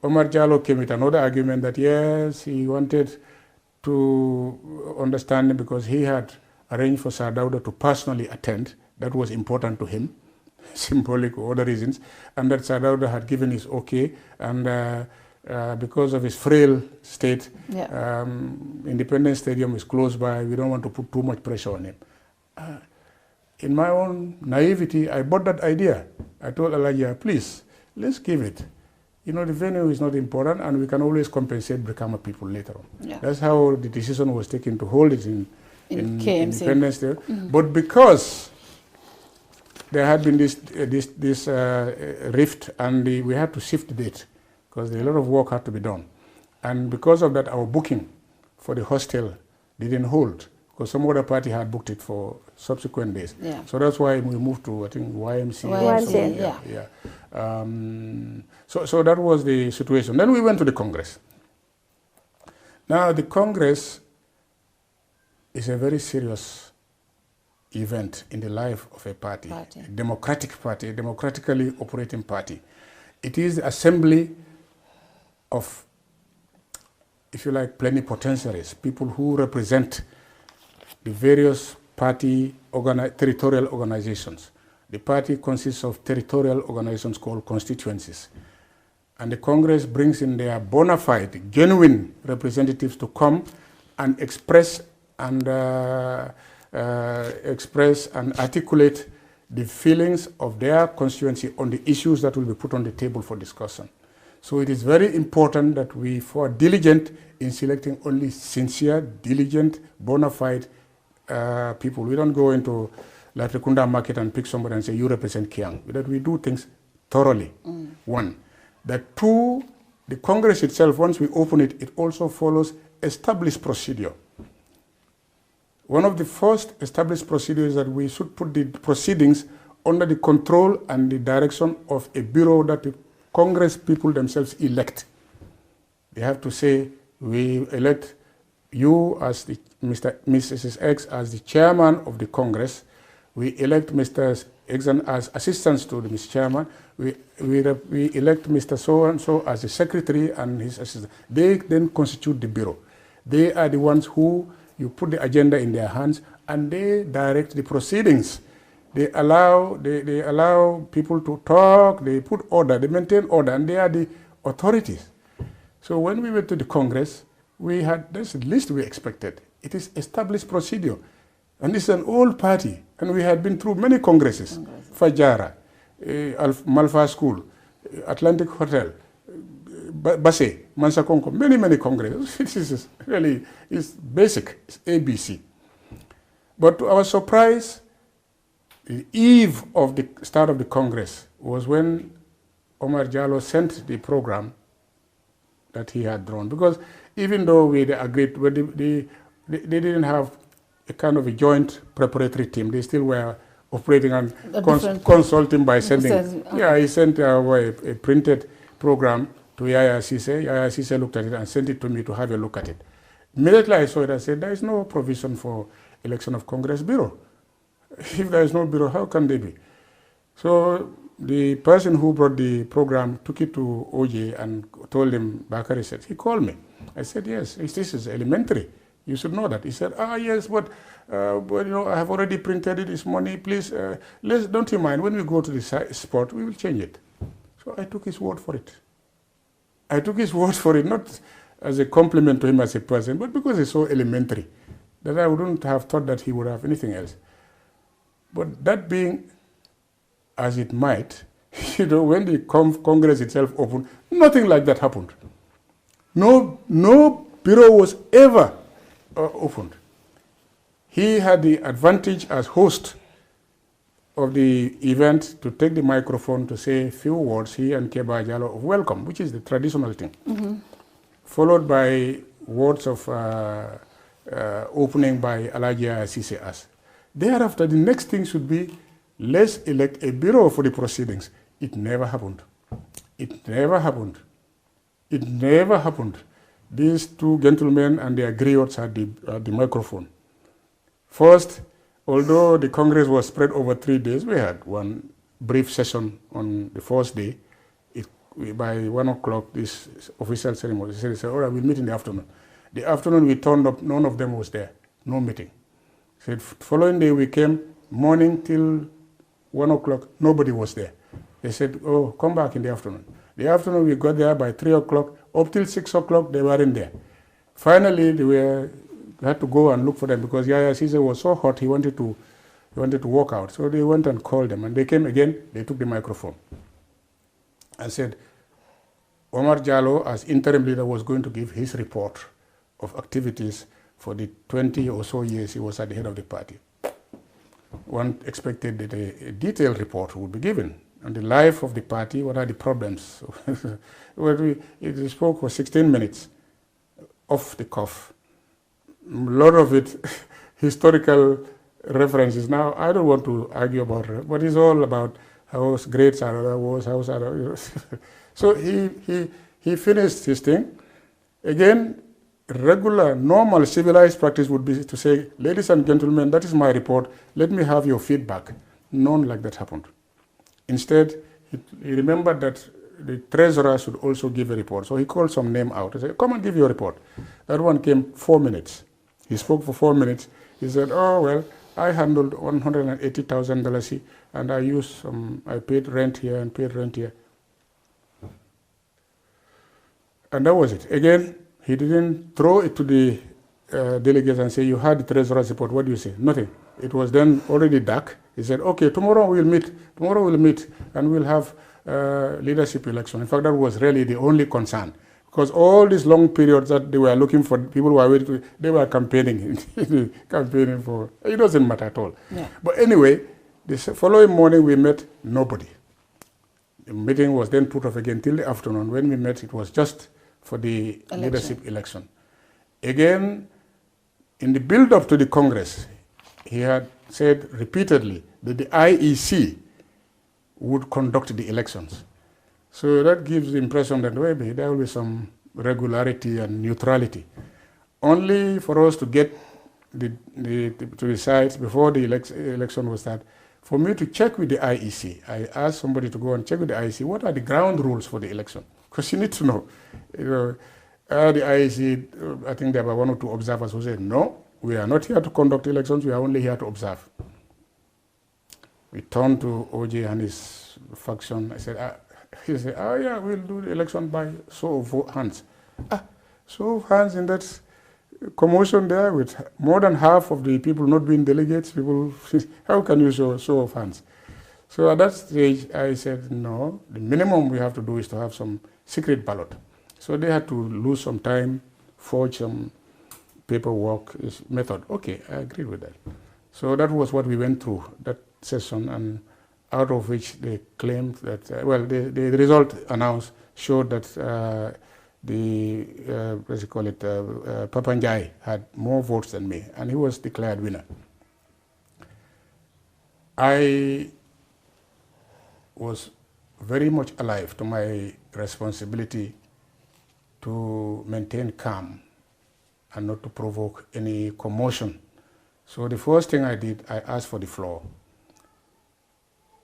Omar Jallow came with another argument that yes, he wanted to understand because he had arranged for Sadauda to personally attend. That was important to him, symbolic or other reasons, and that Sadauda had given his okay, and because of his frail state, Independence Stadium is close by, we don't want to put too much pressure on him. In my own naivety, I bought that idea. I told Alhaji, please, let's give it. You know, the venue is not important, and we can always compensate Brikama people later on. Yeah. That's how the decision was taken to hold it in KMC. Independence Day. But because there had been this rift, and we had to shift the date because a lot of work had to be done. And because of that, our booking for the hostel didn't hold because some other party had booked it for subsequent days. Yeah. So that's why we moved to, I think, YMCA. YMCA, yeah. So that was the situation. Then we went to the Congress. Now, the Congress is a very serious event in the life of a party, a democratic party, a democratically operating party. It is the assembly of, if you like, plenipotentiaries, people who represent the various party territorial organizations. The party consists of territorial organizations called constituencies. And the Congress brings in their bona fide, genuine representatives to come and express and articulate the feelings of their constituency on the issues that will be put on the table for discussion. So it is very important that we are diligent in selecting only sincere, diligent, bona fide people. We don't go into Latrikunda market and pick somebody and say, you represent Kiang. That we do things thoroughly, one. That two, the Congress itself, once we open it, it also follows established procedure. One of the first established procedures is that we should put the proceedings under the control and the direction of a bureau that the Congress people themselves elect. They have to say, we elect you as the Mrs. X as the chairman of the Congress. We elect Mr. X as assistants to the Mr. Chairman. We elect Mr. So-and-so as the secretary and his assistant. They then constitute the bureau. They are the ones who you put the agenda in their hands and they direct the proceedings. They allow people to talk, they put order, they maintain order, and they are the authorities. So when we went to the Congress, we had, that's the least we expected. It is established procedure. And it's an old party. And we had been through many congresses. Fajara, Malfa School, Atlantic Hotel, Basse, Mansakonko, many congresses. This is really, it's basic, it's ABC. But to our surprise, the eve of the start of the Congress was when Omar Jallow sent the program that he had drawn. Because even though we agreed, they didn't have a kind of a joint preparatory team. They still were operating and consulting by sending. Yeah, he sent a printed program to Yaya Sise. Yaya Sise looked at it and sent it to me to have a look at it. Immediately I saw it, I said, there is no provision for election of Congress Bureau. If there is no bureau, how can they be? So the person who brought the program took it to OJ and told him, Bakari said, he called me. I said, yes, this is elementary. You should know that. He said, yes, but you know, I have already printed it, it's money, please, don't you mind, when we go to the spot, we will change it. So I took his word for it. I took his word for it, not as a compliment to him as a person, but because it's so elementary that I wouldn't have thought that he would have anything else. But that being as it might, you know, when the Congress itself opened, nothing like that happened. No bureau was ever opened. He had the advantage as host of the event to take the microphone to say a few words, he and Keba Jallow, of welcome, which is the traditional thing, followed by words of opening by Alajia Sise As. Thereafter, the next thing should be, let's elect a bureau for the proceedings. It never happened. It never happened. It never happened. These two gentlemen and their griots had the microphone. First, although the Congress was spread over 3 days, we had one brief session on the first day. By 1 o'clock, this official ceremony, they said, all right, we'll meet in the afternoon. The afternoon we turned up, none of them was there, no meeting. Said, following day we came, morning till 1 o'clock, nobody was there. They said, oh, come back in the afternoon. The afternoon we got there by 3 o'clock, up till 6 o'clock, they weren't there. Finally, we had to go and look for them because Yaya Sise was so hot, he wanted to walk out. So they went and called them, and they came again, they took the microphone and said, Omar Jallow, as interim leader, was going to give his report of activities for the 20 or so years he was at the head of the party. one expected that a detailed report would be given on the life of the party, what are the problems. It spoke for 16 minutes, off the cuff. A lot of it, historical references. Now, I don't want to argue about it, but it's all about how great Sarada was, how Sarada. So he finished his thing. Again, regular, normal, civilized practice would be to say, ladies and gentlemen, that is my report. Let me have your feedback. None like that happened. Instead, he remembered that the treasurer should also give a report. So he called some name out. He said, come and give your report. That one came 4 minutes. He spoke for 4 minutes. He said, oh, well, I handled $180,000 and I paid rent here and paid rent here. And that was it. Again, he didn't throw it to the delegates and say, you had the treasurer's report, what do you say? Nothing. It was then already dark. He said, okay, tomorrow we'll meet, and we'll have leadership election. In fact, that was really the only concern. Because all these long periods that they were looking for, people who were waiting, they were campaigning, campaigning for, it doesn't matter at all. Yeah. But anyway, the following morning we met nobody. The meeting was then put off again till the afternoon. When we met, it was just for the leadership election. Again, in the build-up to the Congress, he had said repeatedly that the IEC would conduct the elections. So that gives the impression that maybe there will be some regularity and neutrality. Only for us to get to the sites before the election was started, for me to check with the IEC, I asked somebody to go and check with the IEC, what are the ground rules for the election? Because you need to know. The IEC, I think there were 1 or 2 observers who said, no, we are not here to conduct elections, we are only here to observe. We turned to OJ and his faction. I said, he said, oh yeah, we'll do the election by show of hands. Show of hands in that commotion there with more than half of the people not being delegates, people, how can you show of hands? So at that stage, I said, no, the minimum we have to do is to have some secret ballot. So they had to lose some time, forge some paperwork method. Okay, I agreed with that. So that was what we went through, that session, and out of which they claimed that, the result announced showed that Papanjai had more votes than me, and he was declared winner. I was very much alive to my responsibility to maintain calm and not to provoke any commotion. So the first thing I did, I asked for the floor.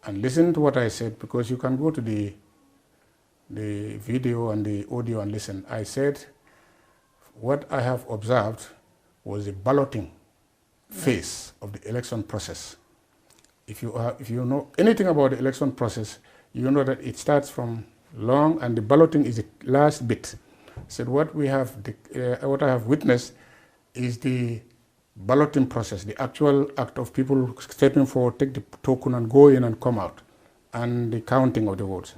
And listen to what I said, because you can go to the video and the audio and listen. I said, what I have observed was the balloting phase of the election process. If you know anything about the election process, you know that it starts from long, and the balloting is the last bit. I said, what I have witnessed is the balloting process, the actual act of people stepping forward, take the token and go in and come out, and the counting of the votes.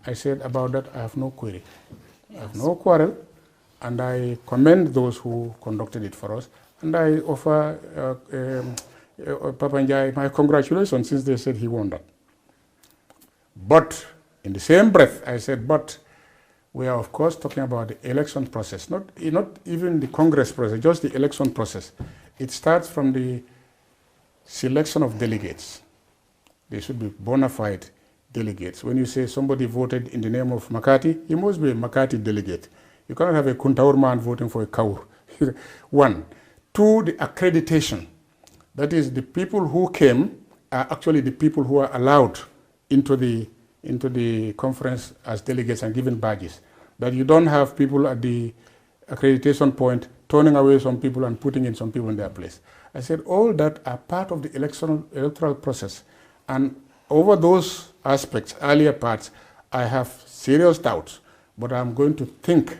I said about that, I have no query. Yes. I have no quarrel, and I commend those who conducted it for us, and I offer Papanjai my congratulations, since they said he won that. But in the same breath, I said, but we are of course talking about the election process, not even the Congress process, just the election process. It starts from the selection of delegates. They should be bona fide delegates. When you say somebody voted in the name of Makati, he must be a Makati delegate. You cannot have a Kuntaur man voting for a Kaur. 1. 2, the accreditation. That is, the people who came are actually the people who are allowed into the conference as delegates and given badges. That you don't have people at the accreditation point turning away some people and putting in some people in their place. I said all that are part of the electoral process. And over those aspects, earlier parts, I have serious doubts, but I'm going to think,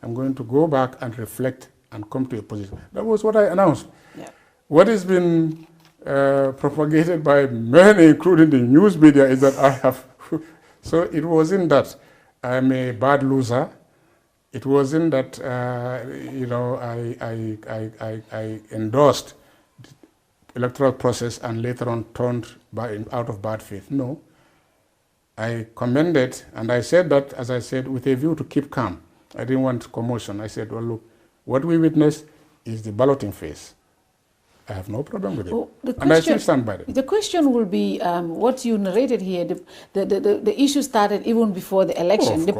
I'm going to go back and reflect and come to a position. That was what I announced. Yeah. What has been propagated by many, including the news media, is that I have, so it wasn't that I'm a bad loser. It wasn't that, I endorsed electoral process and later on turned out of bad faith. No. I commended, and I said that, as I said, with a view to keep calm. I didn't want commotion. I said, well, look, what we witnessed is the balloting phase. I have no problem with it. And I still stand by it. The question will be what you narrated here. The issue started even before the election. The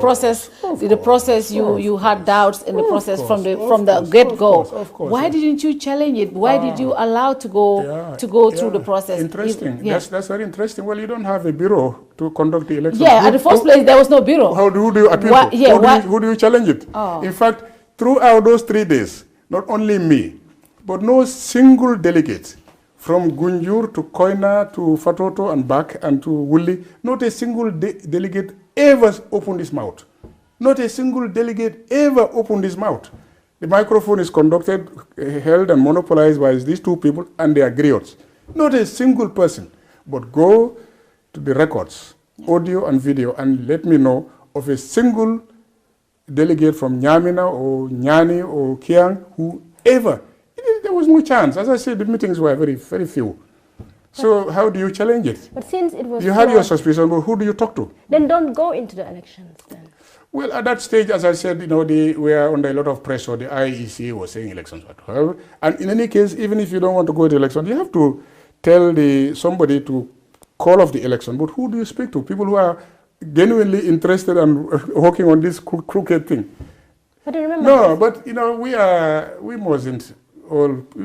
process you had doubts in the process from the get-go. Why didn't you challenge it? Why did you allow to go through the process? Interesting. That's very interesting. Well, you don't have a bureau to conduct the election. Yeah, at the first place there was no bureau. Who do you appeal to? Who do you challenge it? In fact, throughout those 3 days, not only me, but no single delegate from Gunjur to Koina to Fatoto and back and to Wuli, not a single delegate ever opened his mouth. Not a single delegate ever opened his mouth. The microphone is conducted, held and monopolized by these 2 people and their griots. Not a single person. But go to the records, audio and video, and let me know of a single delegate from Nyamina or Nyani or Kiang who ever. There was no chance. As I said, the meetings were very, very few. So how do you challenge it? But since it was you had your suspicion, but who do you talk to? Then don't go into the elections then. Well, at that stage, as I said, we were under a lot of pressure. The IEC was saying elections were. And in any case, even if you don't want to go to election, you have to tell somebody to call off the election. But who do you speak to? People who are genuinely interested and working on this crooked thing. But remember, no, but we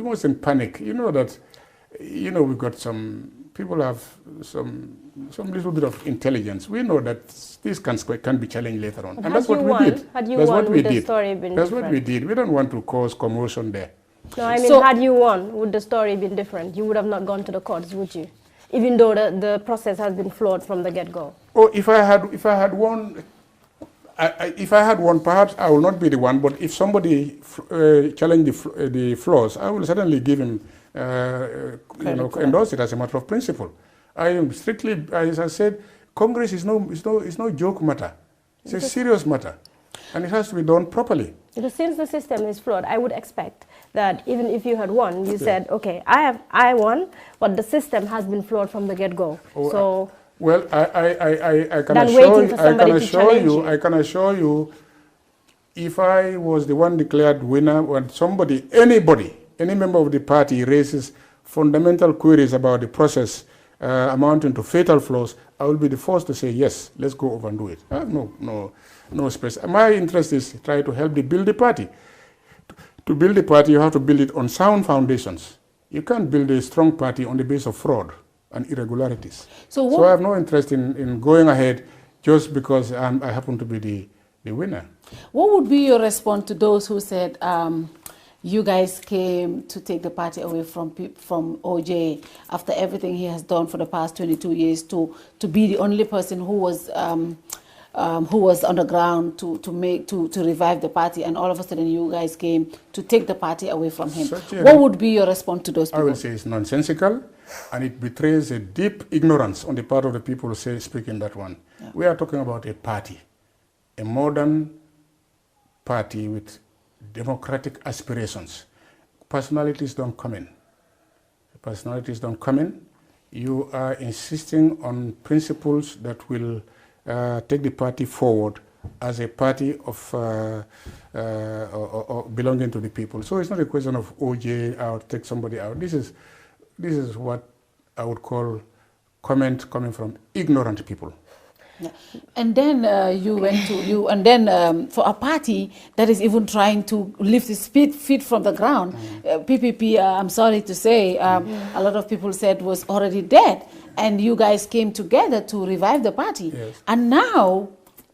mustn't panic. You know that, we got people have some little bit of intelligence. We know that this can be challenged later on. And that's what we did. That's what we did. That's what we did. We don't want to cause commotion there. No, I mean, had you won, would the story been different? You would have not gone to the courts, would you? Even though the process has been flawed from the get-go. Oh, if I had won, perhaps I will not be the one. But if somebody challenged the flaws, I will certainly give him, endorse it as a matter of principle. I am strictly, as I said, Congress is no joke matter. It's a serious matter, and it has to be done properly. Because since the system is flawed, I would expect that even if you had won, you said, okay, I won, but the system has been flawed from the get-go. Oh, so. Well, I can assure you, if I was the one declared winner, when any member of the party raises fundamental queries about the process amounting to fatal flaws, I will be the first to say, yes, let's go over and do it. I have no space. My interest is try to help build the party. To build the party, you have to build it on sound foundations. You can't build a strong party on the basis of fraud and irregularities. So I have no interest in going ahead just because I happen to be the winner. What would be your response to those who said you guys came to take the party away from OJ after everything he has done for the past 22 years to be the only person who was on the ground to revive the party, and all of a sudden you guys came to take the party away from him? What would be your response to those people? I will say it's nonsensical, and it betrays a deep ignorance on the part of the people who speak in that one. Yeah. We are talking about a party, a modern party with democratic aspirations. Personalities don't come in. Personalities don't come in. You are insisting on principles that will take the party forward as a party of belonging to the people. So it's not a question of OJ out, take somebody out. This is what I would call comment coming from ignorant people. Yeah. And then for a party that is even trying to lift its feet from the ground, PPP, I'm sorry to say, a lot of people said was already dead, and you guys came together to revive the party. Yes. And now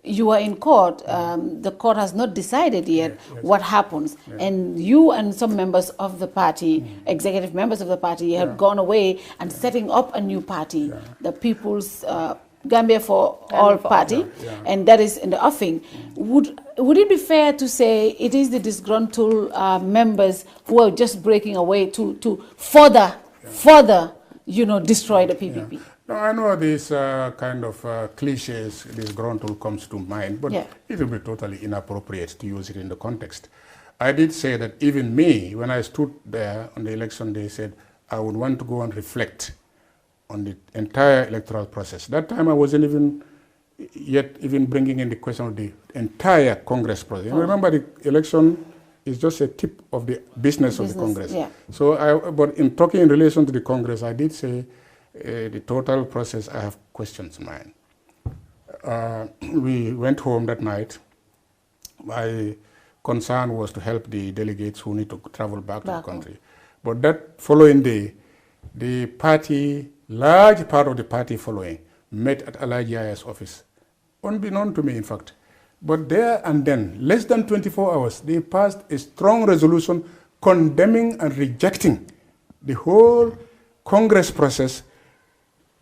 you are in court. The court has not decided yet what happens. And you and some members of the party, executive members of the party, have gone away and setting up a new party, the People's Gambia for All Party, and that is in the offing. Would it be fair to say it is the disgruntled members who are just breaking away to further destroy the PPP? Yeah. No, I know these kind of cliches, disgruntled comes to mind, but it will be totally inappropriate to use it in the context. I did say that even me, when I stood there on the election day, said, I would want to go and reflect on the entire electoral process. That time I wasn't even bringing in the question of the entire Congress process. Oh. Remember, the election is just a tip of the business of the Congress. Yeah. So, but in talking in relation to the Congress, I did say the total process, I have questions in mind. We went home that night. My concern was to help the delegates who need to travel back to the country. But that following day, the party, large part of the party following, met at Alajia's office, unbeknown to me, in fact. But there and then, less than 24 hours, they passed a strong resolution condemning and rejecting the whole Congress process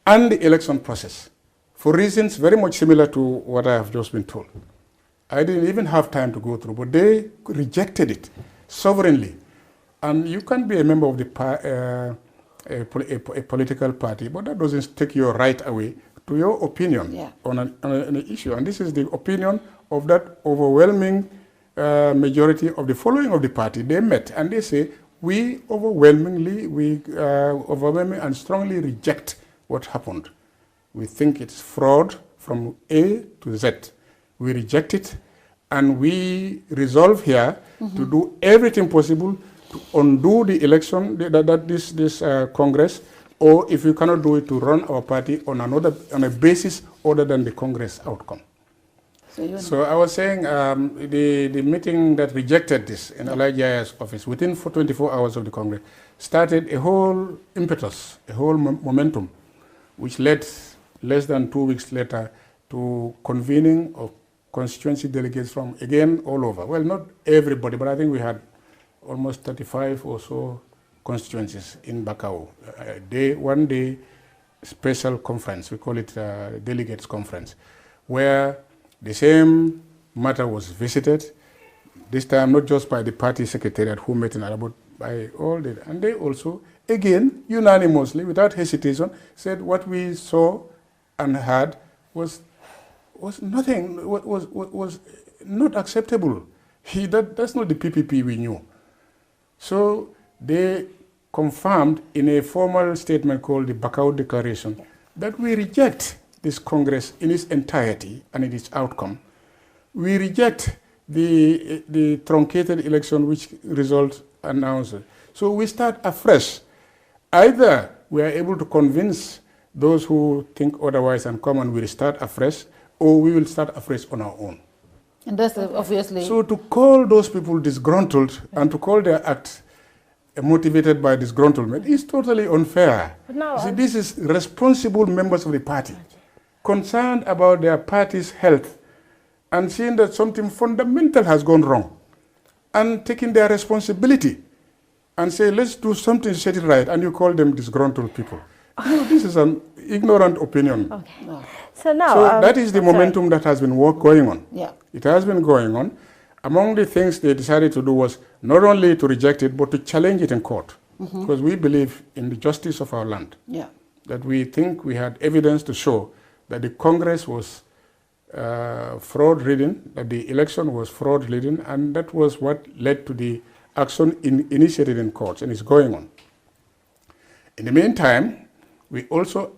and the election process for reasons very much similar to what I have just been told. I didn't even have time to go through, but they rejected it sovereignly. And you can be a member of the a political party, but that doesn't take your right away to your opinion on an issue. And this is the opinion of that overwhelming majority of the following of the party. They met and they say, we overwhelmingly and strongly reject what happened. We think it's fraud from A to Z. We reject it, and we resolve here to do everything possible to undo the election, this Congress, or if we cannot do it, to run our party on a basis other than the Congress outcome. So I was saying the meeting that rejected this in Alajia's office within 24 hours of the Congress started a whole impetus, a whole momentum, which led less than 2 weeks later to convening of constituency delegates from, again, all over. Well, not everybody, but I think we had almost 35 or so constituencies in Bakau. One day special conference, we call it delegates conference, where the same matter was visited, this time not just by the party secretariat who met in Arab, but by all the, and they also, again, unanimously, without hesitation, said what we saw and heard was nothing, was not acceptable. That's not the PPP we knew. So they confirmed in a formal statement called the Bakau Declaration that we reject this Congress in its entirety and in its outcome. We reject the truncated election which result announced. So we start afresh. Either we are able to convince those who think otherwise and come and we start afresh, or we will start afresh on our own. And that's obviously... So to call those people disgruntled and to call their act motivated by disgruntlement is totally unfair. No, see, this is responsible members of the party, concerned about their party's health and seeing that something fundamental has gone wrong and taking their responsibility and say, let's do something to set it right, and you call them disgruntled people. No, this is an ignorant opinion. Okay. No. So now, that is the momentum that has been going on. Yeah. It has been going on. Among the things they decided to do was not only to reject it, but to challenge it in court. Because we believe in the justice of our land. Yeah. That we think we had evidence to show that the Congress was fraud-ridden, that the election was fraud-ridden, and that was what led to the action initiated in courts, and it's going on. In the meantime, we also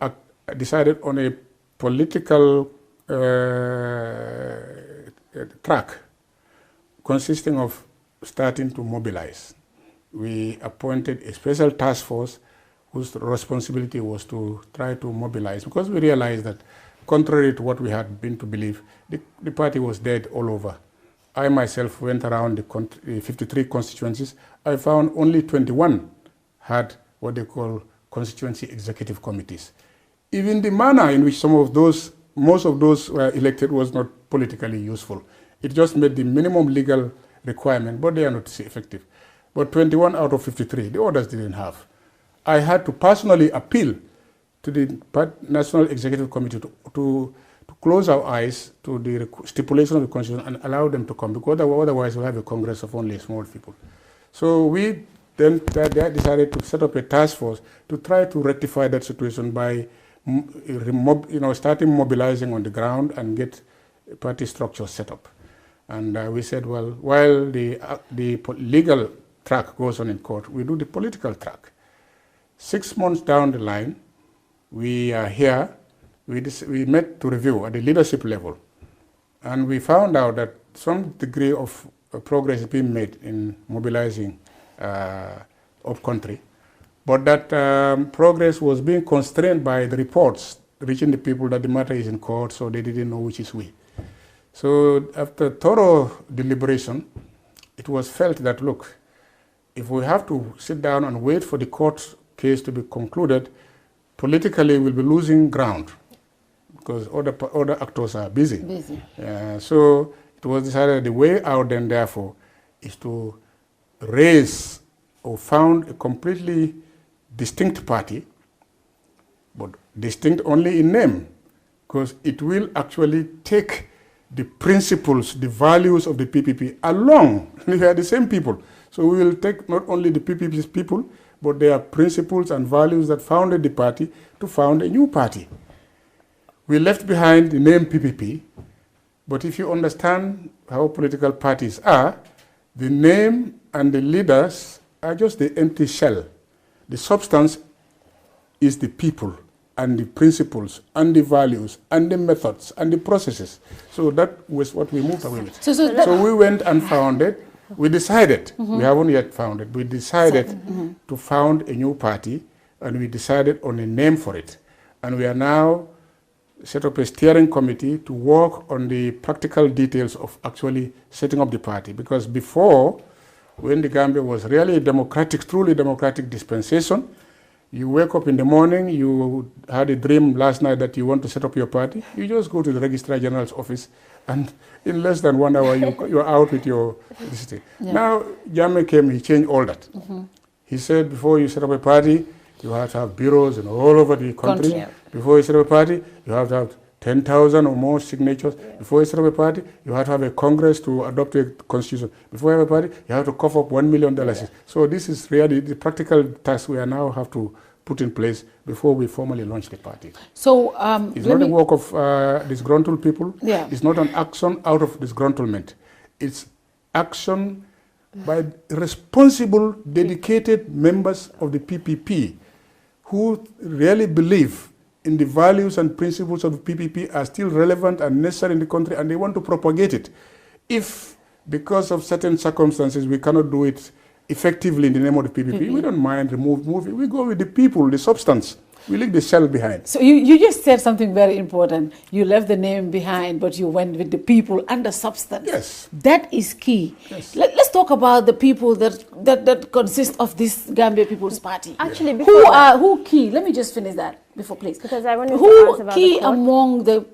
decided on a political track consisting of starting to mobilize. We appointed a special task force whose responsibility was to try to mobilize, because we realized that contrary to what we had been to believe, the party was dead all over. I myself went around the 53 constituencies. I found only 21 had what they call constituency executive committees. Even the manner in which most of those were elected was not politically useful. It just made the minimum legal requirement, but they are not effective. But 21 out of 53, the others didn't have. I had to personally appeal to the National Executive Committee to close our eyes to the stipulation of the Constitution and allow them to come, because otherwise we'll have a Congress of only small people. So we then decided to set up a task force to try to rectify that situation by starting mobilizing on the ground and get party structure set up. And we said, well, while the legal track goes on in court, we do the political track. 6 months down the line, we are here. We met to review at the leadership level, and we found out that some degree of progress is being made in mobilizing up country, but that progress was being constrained by the reports reaching the people that the matter is in court, so they didn't know which is we. So after thorough deliberation, it was felt that, look, if we have to sit down and wait for the court case to be concluded, politically we'll be losing ground because other actors are busy. So it was decided the way out then, therefore, is to raise or found a completely distinct party, but distinct only in name, because it will actually take the principles, the values of the PPP along. We are the same people. So we will take not only the PPP's people, but their principles and values that founded the party to found a new party. We left behind the name PPP, but if you understand how political parties are, the name and the leaders are just the empty shell. The substance is the people and the principles and the values and the methods and the processes. So that was what we moved away with. So we went and founded, we decided, we haven't yet founded, we decided to found a new party, and we decided on a name for it. And we are now set up a steering committee to work on the practical details of actually setting up the party. Because before, when the Gambia was really a democratic, truly democratic dispensation, you wake up in the morning, you had a dream last night that you want to set up your party, you just go to the Registrar General's office, and in less than 1 hour, you're out with your listing. Now, Jammeh came, he changed all that. He said, before you set up a party, you have to have bureaus all over the country. Before you set up a party, you have to have 10,000 or more signatures. Before you set up a party, you have to have a Congress to adopt a constitution. Before you have a party, you have to cough up $1 million. So this is really the practical task we now have to put in place before we formally launch the party. So it's not the work of disgruntled people. It's not an action out of disgruntlement. It's action by responsible, dedicated members of the PPP who really believe in the values and principles of the PPP are still relevant and necessary in the country, and they want to propagate it. If, because of certain circumstances, we cannot do it effectively in the name of the PPP, we don't mind moving. We go with the people, the substance. We leave the shell behind. So you just said something very important. You left the name behind, but you went with the people and the substance. Yes. That is key. Yes. Let's talk about the people that consist of this Gambia People's Party. Actually, who key? Let me just finish that before, please. Because I want to who key among the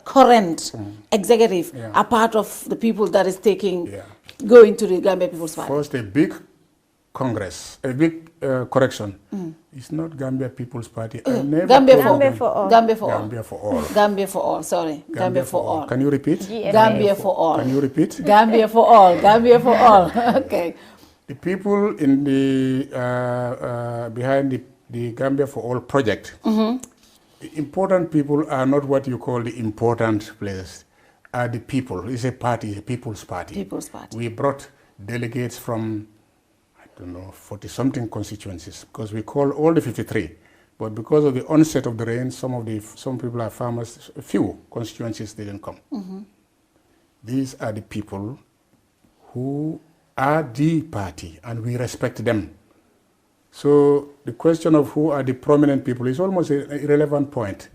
current executive are part of the people that is going to the Gambia People's Party? First, a big Congress, a big correction. It's not Gambia People's Party. Gambia for all. Gambia for all. Gambia for all. Sorry. Gambia for all. Can you repeat? Gambia for all. Can you repeat? Gambia for all. Gambia for all. Okay. The people in the behind the Gambia for All project, the important people are not what you call the important players. Are the people. It's a party, a people's party. People's Party. We brought delegates from 40-something constituencies, because we call all the 53. But because of the onset of the rain, some people are farmers, a few constituencies didn't come. These are the people who are the party, and we respect them. So the question of who are the prominent people is almost an irrelevant point.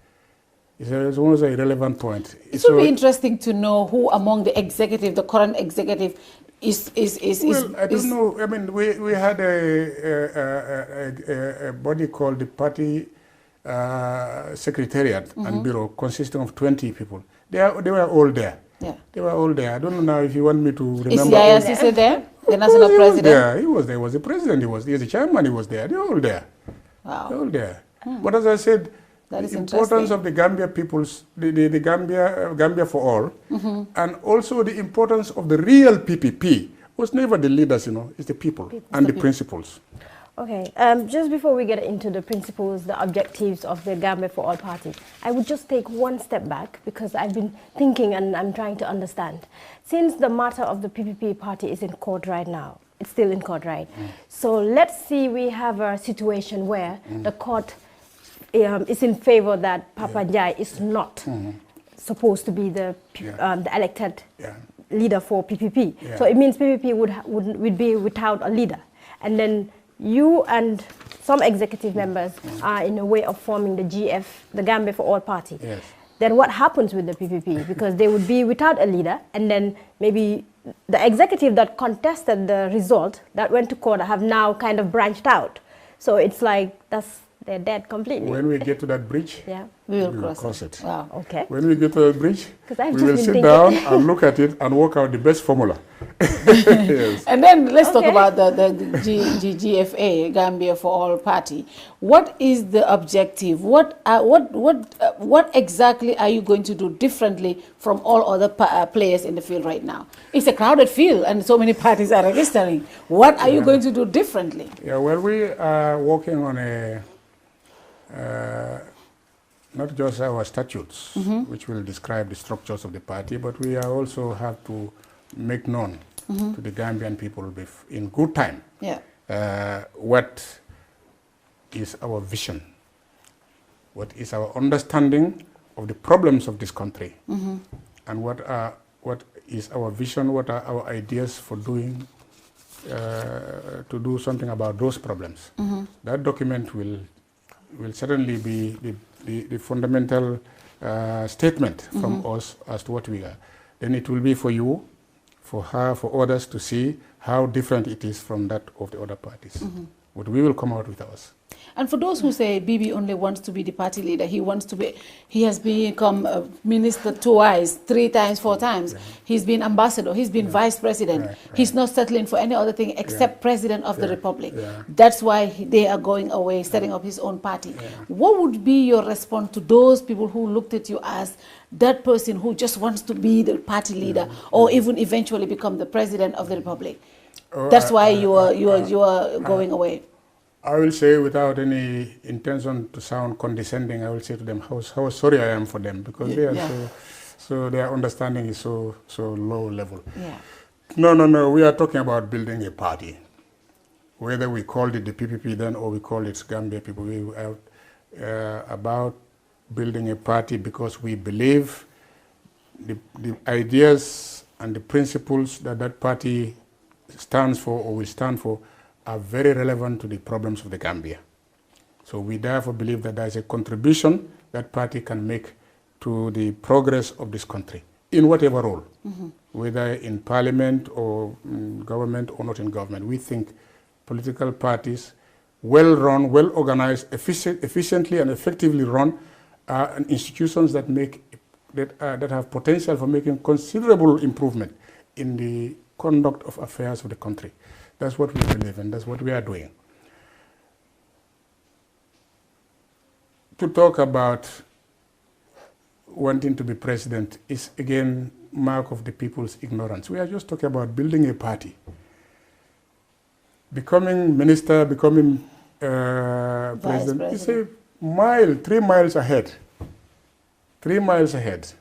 It's almost an irrelevant point. It would be interesting to know who among the executive, the current executive, is I don't know. I mean, we had a body called the party secretariat and bureau consisting of 20 people. They were all there. Yeah. They were all there. I don't know now if you want me to remember. Is the there? The national president? He was there. He was the president. He was the chairman. He was there. They're all there. Wow. They're all there. But as I said, the importance of the Gambia people's, the Gambia for all, and also the importance of the real PPP was never the leaders, it's the people and the principles. Okay, just before we get into the principles, the objectives of the Gambia for All party, I would just take one step back because I've been thinking and I'm trying to understand. Since the matter of the PPP party is in court right now, It's still in court, right? So let's see, we have a situation where the court is in favor that Papa Njai is not supposed to be the elected leader for PPP. So it means PPP would be without a leader. And then you and some executive members are in a way of forming the GF, the Gambia for All Party. Then what happens with the PPP? Because they would be without a leader, and then maybe the executive that contested the result that went to court have now kind of branched out. So it's like they're dead completely. When we get to that bridge, we will cross it. Wow, okay. When we get to that bridge, I've we just will been sit thinking. down and look at it and work out the best formula. Yes. And then let's talk about the GFA, Gambia for All Party. What is the objective? What exactly are you going to do differently from all other players in the field right now? It's a crowded field and so many parties are registering. What are you going to do differently? Yeah, well, we are working on not just our statutes, which will describe the structures of the party, but we are also have to make known to the Gambian people in good time what is our vision, what is our understanding of the problems of this country, and what is our vision, what are our ideas for doing to do something about those problems. That document will certainly be the fundamental statement from us as to what we are. Then it will be for you, for her, for others to see how different it is from that of the other parties. But we will come out with ours. And for those who say Bibi only wants to be the party leader, he has become a minister twice, 3 times, 4 times. He's been ambassador, he's been vice president. He's not settling for any other thing except president of the republic. That's why they are going away, setting up his own party. What would be your response to those people who looked at you as that person who just wants to be the party leader or even eventually become the president of the republic? That's why you are going away. I will say, without any intention to sound condescending, I will say to them how sorry I am for them, because they are so their understanding is so low level. No, we are talking about building a party. Whether we called it the PPP then or we call it Gambia People, we are about building a party because we believe the ideas and the principles that party stands for or will stand for are very relevant to the problems of the Gambia. So we therefore believe that there is a contribution that party can make to the progress of this country in whatever role, whether in parliament or in government or not in government. We think political parties, well run, well organized, efficiently and effectively run, are institutions that have potential for making considerable improvement in the conduct of affairs of the country. That's what we believe in, that's what we are doing. To talk about wanting to be president is again mark of the people's ignorance. We are just talking about building a party. Becoming minister, becoming president, it's a mile, 3 miles ahead. 3 miles ahead.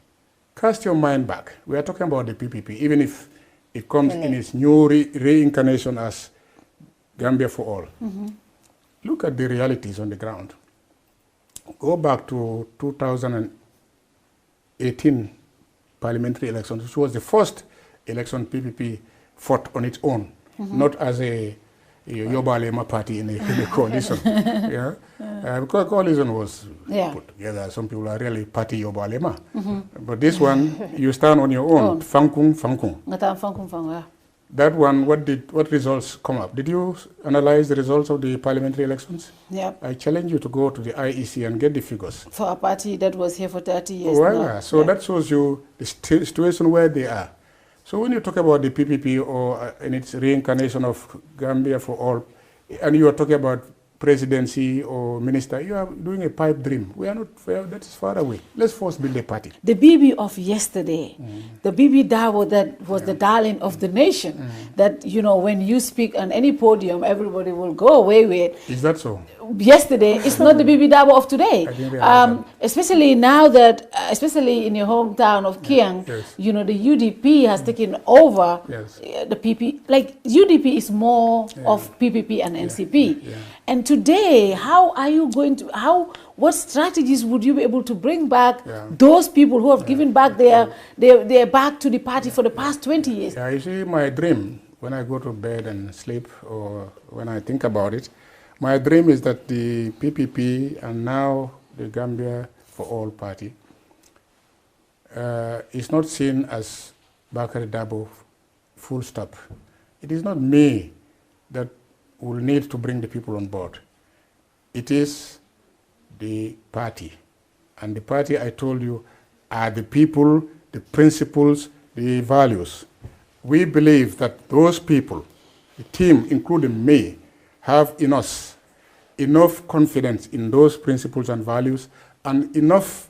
Cast your mind back. We are talking about the PPP, even if it comes in its new reincarnation as Gambia for All. Look at the realities on the ground. Go back to 2018 parliamentary elections, which was the first election PPP fought on its own, not as a Yobalema party in a coalition. Because coalition was put together. Some people are really party Yobalema. But this one, you stand on your own. Fankung. That one, what results come up? Did you analyze the results of the parliamentary elections? I challenge you to go to the IEC and get the figures. For a party that was here for 30 years. So that shows you the situation where they are. So when you talk about the PPP or in its reincarnation of Gambia for All, and you are talking about presidency or minister, you are doing a pipe dream. We are not, that is far away. Let's first build a party. The BB of yesterday, the BB Dabo that was the darling of the nation, that, you know, when you speak on any podium, everybody will go away with. Is that so? Yesterday, it's not the BB Dabo of today. Especially now that, especially in your hometown of Kiang, you know, the UDP has taken over the PP. Like, UDP is more of PPP and NCP. And today, how are you going to, what strategies would you be able to bring back those people who have given back their back to the party for the past 20 years? Yeah, you see, my dream, when I go to bed and sleep, or when I think about it, my dream is that the PPP and now the Gambia for All party is not seen as Bakari Dabo full stop. It is not me that will need to bring the people on board. It is the party. And the party, I told you, are the people, the principles, the values. We believe that those people, the team, including me, have in us enough confidence in those principles and values, and enough,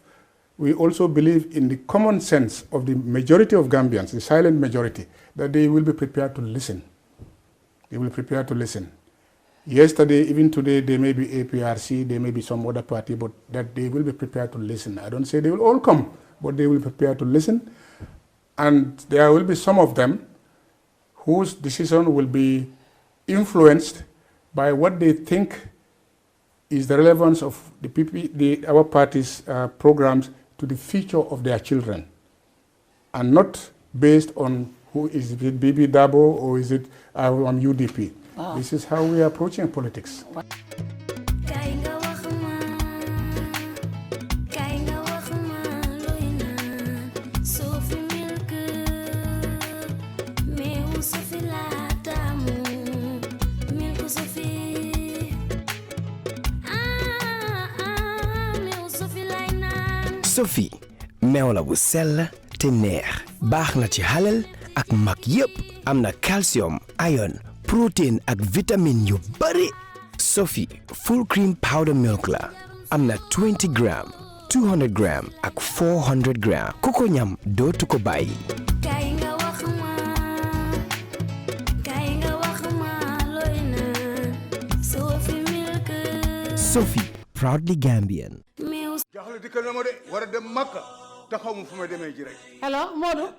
we also believe in the common sense of the majority of Gambians, the silent majority, that they will be prepared to listen. They will prepare to listen. Yesterday, even today, they may be APRC, they may be some other party, but that they will be prepared to listen. I don't say they will all come, but they will prepare to listen. And there will be some of them whose decision will be influenced by what they think is the relevance of our party's programs to the future of their children, and not based on who is it, BB Dabo or is it UDP. Wow. This is how we are approaching politics. Sophie meew la bu sell te neex baax na ci halal ak mag yépp am na calcium, iron, protein ak vitamine yu bari. Sophie full cream powder milk la am na 20 gram, 200 gram ak 400 gram. Koko ñam dootu ko bàyyi. Sophie, proudly Gambian. jaxle dikkal na ma de war a dem Makka te xaw ma fu may demee ji rek. hello Modou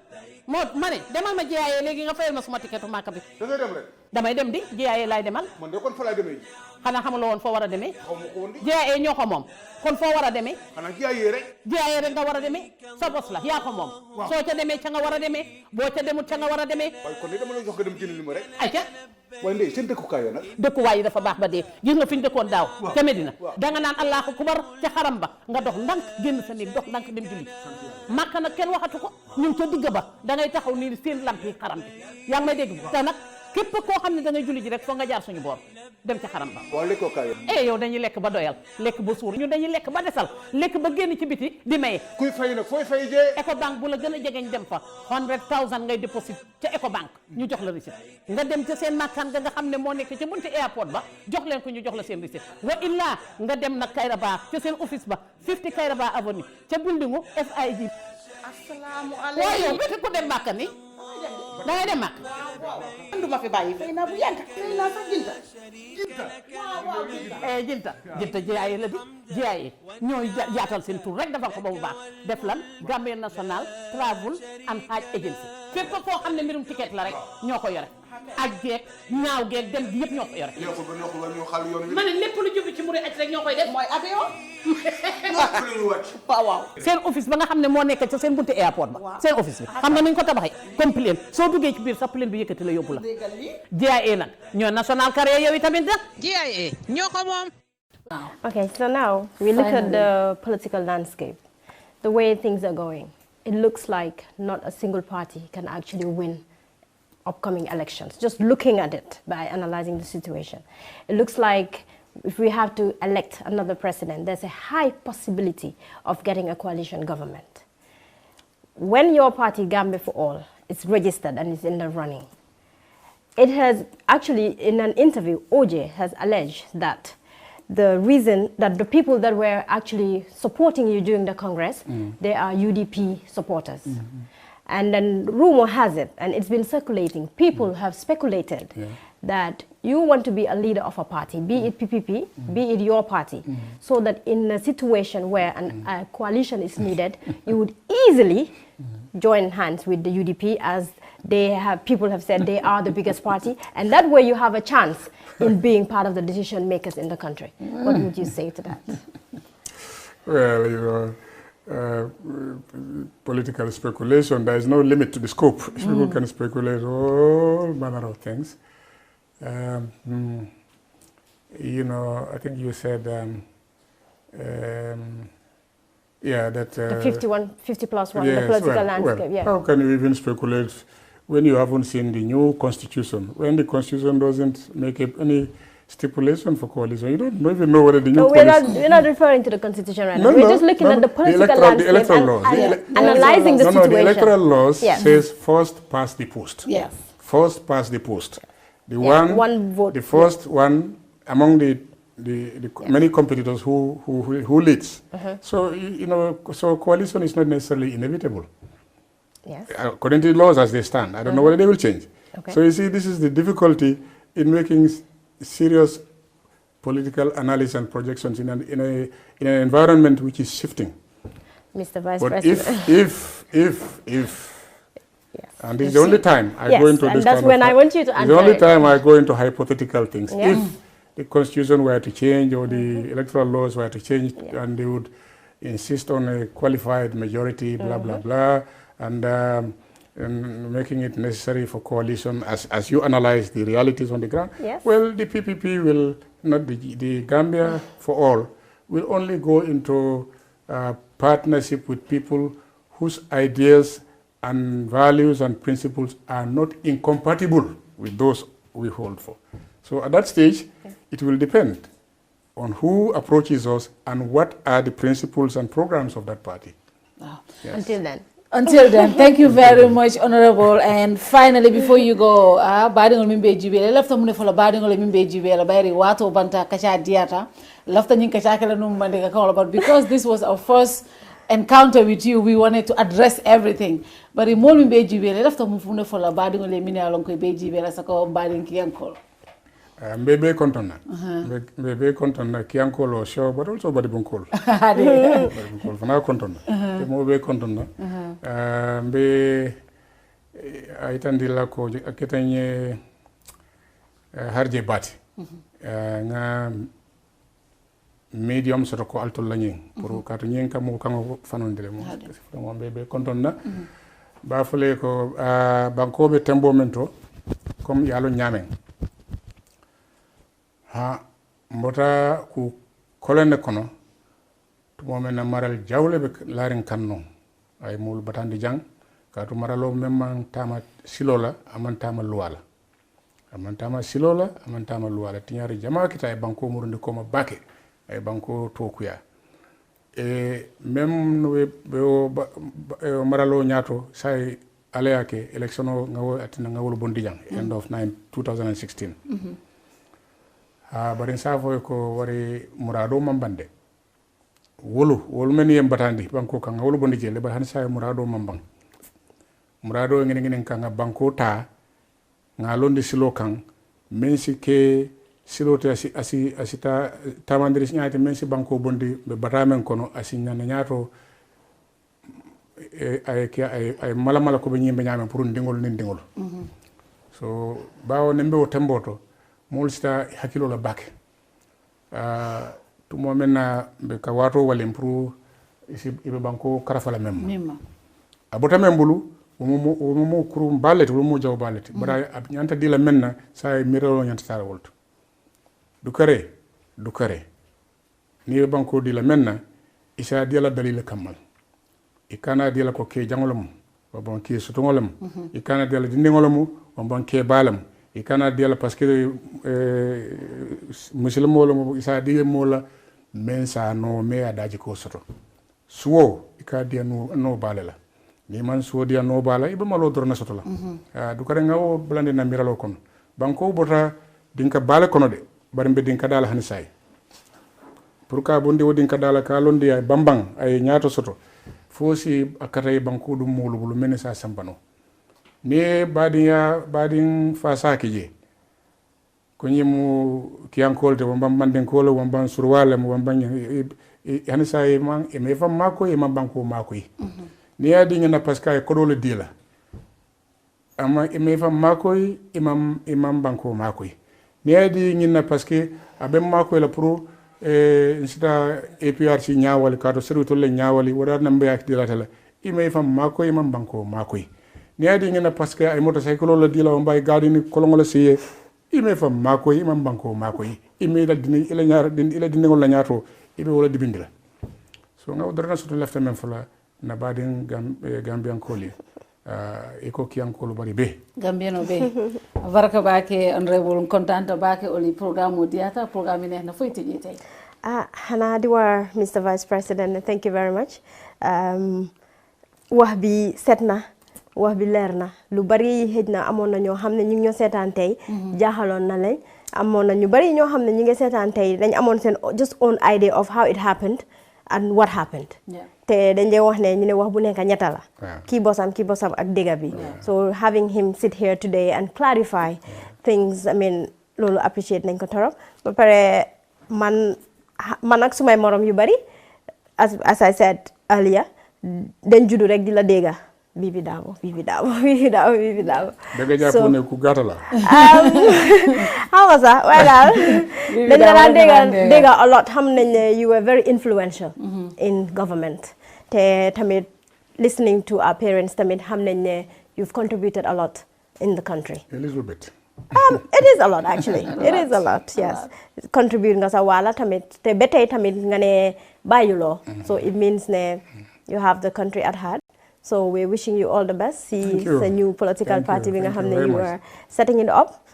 ma ne demal ma jiyaayee léegi nga fayal ma suma tiketu Makka bi. da ngay dem rek. damay dem di jiyaayee laay demal. man de kon fa laay demee ji. xanaa xamuloo woon foo war a demee. xaw ma ko woon di. jiyaayee ñoo ko moom kon foo war a demee. xanaa jiyaayee rek. jiyaayee rek nga war a demee sa bos la yaa ko moom. soo ca demee ca nga war a demee boo ca demut ca nga war a demee. waaye kon de dama la jox nga dem jënd li ma rek. ayca. waaye ndey seen dëkkukaay ya nag. dëkkuwaay yi dafa baax ba dee gis nga fi ñu dëkkoon daaw ca Medina danga naan Allahu akbar ca xaram ba nga dox ndànk génn sa néeg dox ndànk dem julli Makka nag kenn waxatu ko ñu ngi ca digg ba da ngay taxaw nii seen lamp yi xaram bi yaa ngi may dégg te nag képp koo xam ne da ngay julli ji rek foo nga jaar suñu boor dem ca xaram ba waaw lekkookaay yow dañuy lekk ba doyal lekk ba suur ñun dañuy lekk ba desal lekk ba génn ci biti di maye kuy fay nag fooy fay jee Ecobank bu la gën a jegeñ dem fa 100,000 ngay déposit ca Ecobank ñu jox la receipt nga dem ca seen makkaan nga xam ne moo nekk ca bunti airport ba jox leen ko ñu jox la seen receipt wa illa nga dem nag Kairaba ca seen office ba 50 Kairaba avenue ca buildingu FIG asalaamaaleykum waaw yow bete ku dem Makka ni da ngay dem Makka anduma fi bàyyi fay naa bu yàgg fay naa sax jinta jiyaaye la di jiyaaye ñooy yaatal seen tur rek defal ko ba mu baax def lan Gambia National Travel and Hajj Agency fépp foo xam ne mbirum ticket la rek ñoo ko yore aj geeg ñaaw geeg dem gi yëpp ñoo ko yore ma ne lépp lu jubbi ci muri aj rek ñoo koy def mooy avion waaw seen office ba nga xam ne moo nekk ca seen bunti airport ba seen office bi xam nga nañ ko tabaxee comme plane soo duggee ci biir sax plane bi yëkkati la yóbbu la GIA nag ñoo national carrier yow itamit nag GIA ñoo ko moom. Okay, so now we look at the political landscape, the way things are going. It looks like not a single party can actually win upcoming elections, just looking at it by analyzing the situation. It looks like if we have to elect another president, there's a high possibility of getting a coalition government. When your party, Gambia for All, is registered and is in the running, it has actually, in an interview, OJ has alleged that the reason that the people that were actually supporting you during the Congress, they are UDP supporters. And then rumor has it, and it's been circulating, people have speculated that you want to be a leader of a party, be it PPP, be it your party, so that in a situation where a coalition is needed, you would easily join hands with the UDP, as people have said they are the biggest party, and that way you have a chance in being part of the decision makers in the country. What would you say to that? Well, you know, political speculation, there is no limit to the scope. People can speculate all manner of things. You know, I think you said, yeah, that... the 50 plus 1, the political landscape, yeah. How can you even speculate when you haven't seen the new constitution? When the constitution doesn't make any stipulation for coalition, you don't even know whether the new coalition... We're not referring to the constitution right now. We're just looking at the political landscape the electoral laws. Analyzing the situation. No, the electoral laws says first past the post. Yes. First past the post. The one vote. The first one among the many competitors who leads. So, you know, so coalition is not necessarily inevitable. Yes. According to the laws as they stand. I don't know whether they will change. Okay. So you see, this is the difficulty in making serious political analysis and projections in an environment which is shifting. Mr. Vice but President. If and this is the only time I go into this and that's when I want you to answer. The only time I go into hypothetical things. Yeah. If the constitution were to change or the electoral laws were to change and they would insist on a qualified majority, blah, blah, blah, and making it necessary for coalition as you analyze the realities on the ground, well, the PPP will, not the Gambia for all, will only go into partnership with people whose ideas and values and principles are not incompatible with those we hold for. So at that stage, it will depend on who approaches us and what are the principles and programs of that party. Wow. Yes. Until then. Until then, thank you very much, Honorable. And finally, before you go, badingol mimbe jibele lafta mune fola badingol mimbe jibele bayri wato banta kacha diata lafta nyin kacha kala num mande ka kala, but because this was our first encounter with you, we wanted to address everything. But in mol mimbe jibele lafta mune fola badingol mine alon ko be jibele sako bading kiankol. Mbebe kontona. Mbebe kontona kiankolo show, but also badibunkol. Badibunkol fana kontona. Mbebe kontona. Mbe aitandila ko aketanye harje bati. Nga medium soto ko alto lañing pour kato ñing kam ko kango fanondire mo mbebe kontona. Ba fule ko bankobe tembo mento comme yalo ñamen. Ha mbota ku kolene kono to momena maral jawle be larin kanno ay mul batandi jang ka to maralo memman tama silola amantama luwala amantama silola amantama luwala tinyari jama kita e banko murunde ko ma bake ay banko tokuya e mem no be maralo nyato say aleyake election o ngawo atina ngawol bondi jang end of 2016 barin safo ko wari murado mambande wolu men yem batandi banko kan wolu bondi jelle ba han sa murado mambang murado ngene kan banko ta ngalondi silo kan mensi ke silo ta asita tamandiri nyaati mensi banko bondi be batamen kono asinya nyaato ay mala ko be nyimbe nyaame pour ndingol nin dingol so bawo nembe o temboto molsta hakilo la bake tumo menna be ka wato walem pour ibe banko karafala memma abota membulu mo kurum balete mo jaw balete bara nyanta dila menna say mirelo nyanta sara wolto du kare ni banko dila menna isa dila dalila kamal ikana dila ko ke jangolum bon ke sutongolum ikana dila dindingolum bon ke balam ikana dila parce que muslimo lo isa di mola men sa no me adaji ko soto suwo ikadi no balela ni man suwo dia no bala ibe malo dorna soto la du kare ngawo blande na miralo kono banko bota dinka bala kono de barimbe dinka dala hani say pourquoi bondi wodin kadala ka londi ay bambang ay nyaato soto fosi akatay banku dum mulu bulu mene sa sampano ne badin fasaki je ko nyimu kiyankolde wambam manden kolo wambam surwala mo wambam hani sa e man e me fam mako e man banko mako yi ne yadi ngena paska ko dole dila ama e me fam mako yi imam banko mako yi ne yadi ngena paske abe mako la pro sita EP40 nyawali kato seru tolle nyawali wada nambe ak dilatala ime fam mako imam banko mako ni adi ngena paske ay motorcycle la dila on bay gadini kolongola siye ime fam mako imam banko mako ime la dini ila nyar din ila dini ngol la nyato ibe wala dibindila so ngaw dara soto lefta men fula na badin gambian koli iko kiyankolo bari be gambiano be baraka bake honorable contente bake oli programme diata programme ne na foyti ji tay hana di war Mr. Vice President, thank you very much. Wax bi setna wax bi leerna lu bari hejna amon na ñoo xamne ñu ñoo sétane tay jaaxalon na lañ amon na ñu bari ñoo xamne ñi nga sétane tay dañ amon sen just own idea of how it happened and what happened. Te dañ lay wax ne ñu ne wax bu nekk ñetta la ki bosam ak dega bi. So having him sit here today and clarify things, I mean lolu appreciate nañ ko torop ba pare man ak sumay morom yu bari as I said earlier dañ juddu rek di la dega Bibi Dabo. Daga jàpp ne ku gàtta la. How was that? Well, dañ dega a lot. Xam nañ ne you were very influential in government. Te tamit listening to our parents tamit xam nañ ne you've contributed a lot in the country. A little bit. It is a lot actually. It is a lot, yes. Contribute nga sa wala tamit te betay tamit nga ne bayulo. So it means ne you have the country at heart. So we're wishing you all the best. See the new political party bi nga xamne you are setting it up.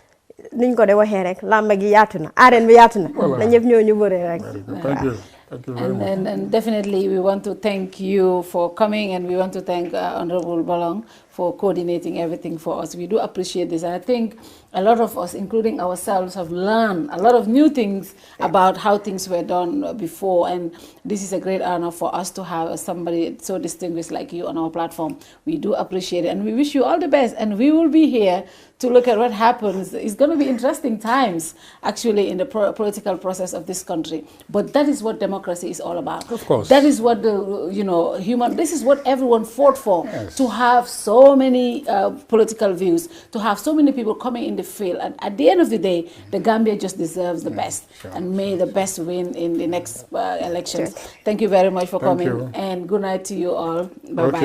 Niñ ko de waxe rek lamba gi yatuna, arène bi yatuna. Na ñepp ñoo ñu bëre rek. Thank you. Thank you very much. And definitely we want to thank you for coming, and we want to thank Honorable Balong for coordinating everything for us. We do appreciate this. And I think a lot of us, including ourselves, have learned a lot of new things about how things were done before. And this is a great honor for us to have somebody so distinguished like you on our platform. We do appreciate it. And we wish you all the best. And we will be here to look at what happens. It's going to be interesting times, actually, in the political process of this country. But that is what democracy is all about. Of course. That is what this is what everyone fought for, to have so many political views, to have so many people coming in the field. And at the end of the day, the Gambia just deserves the best. And may the best win in the next elections. Thank you very much for coming. And good night to you all. Bye-bye.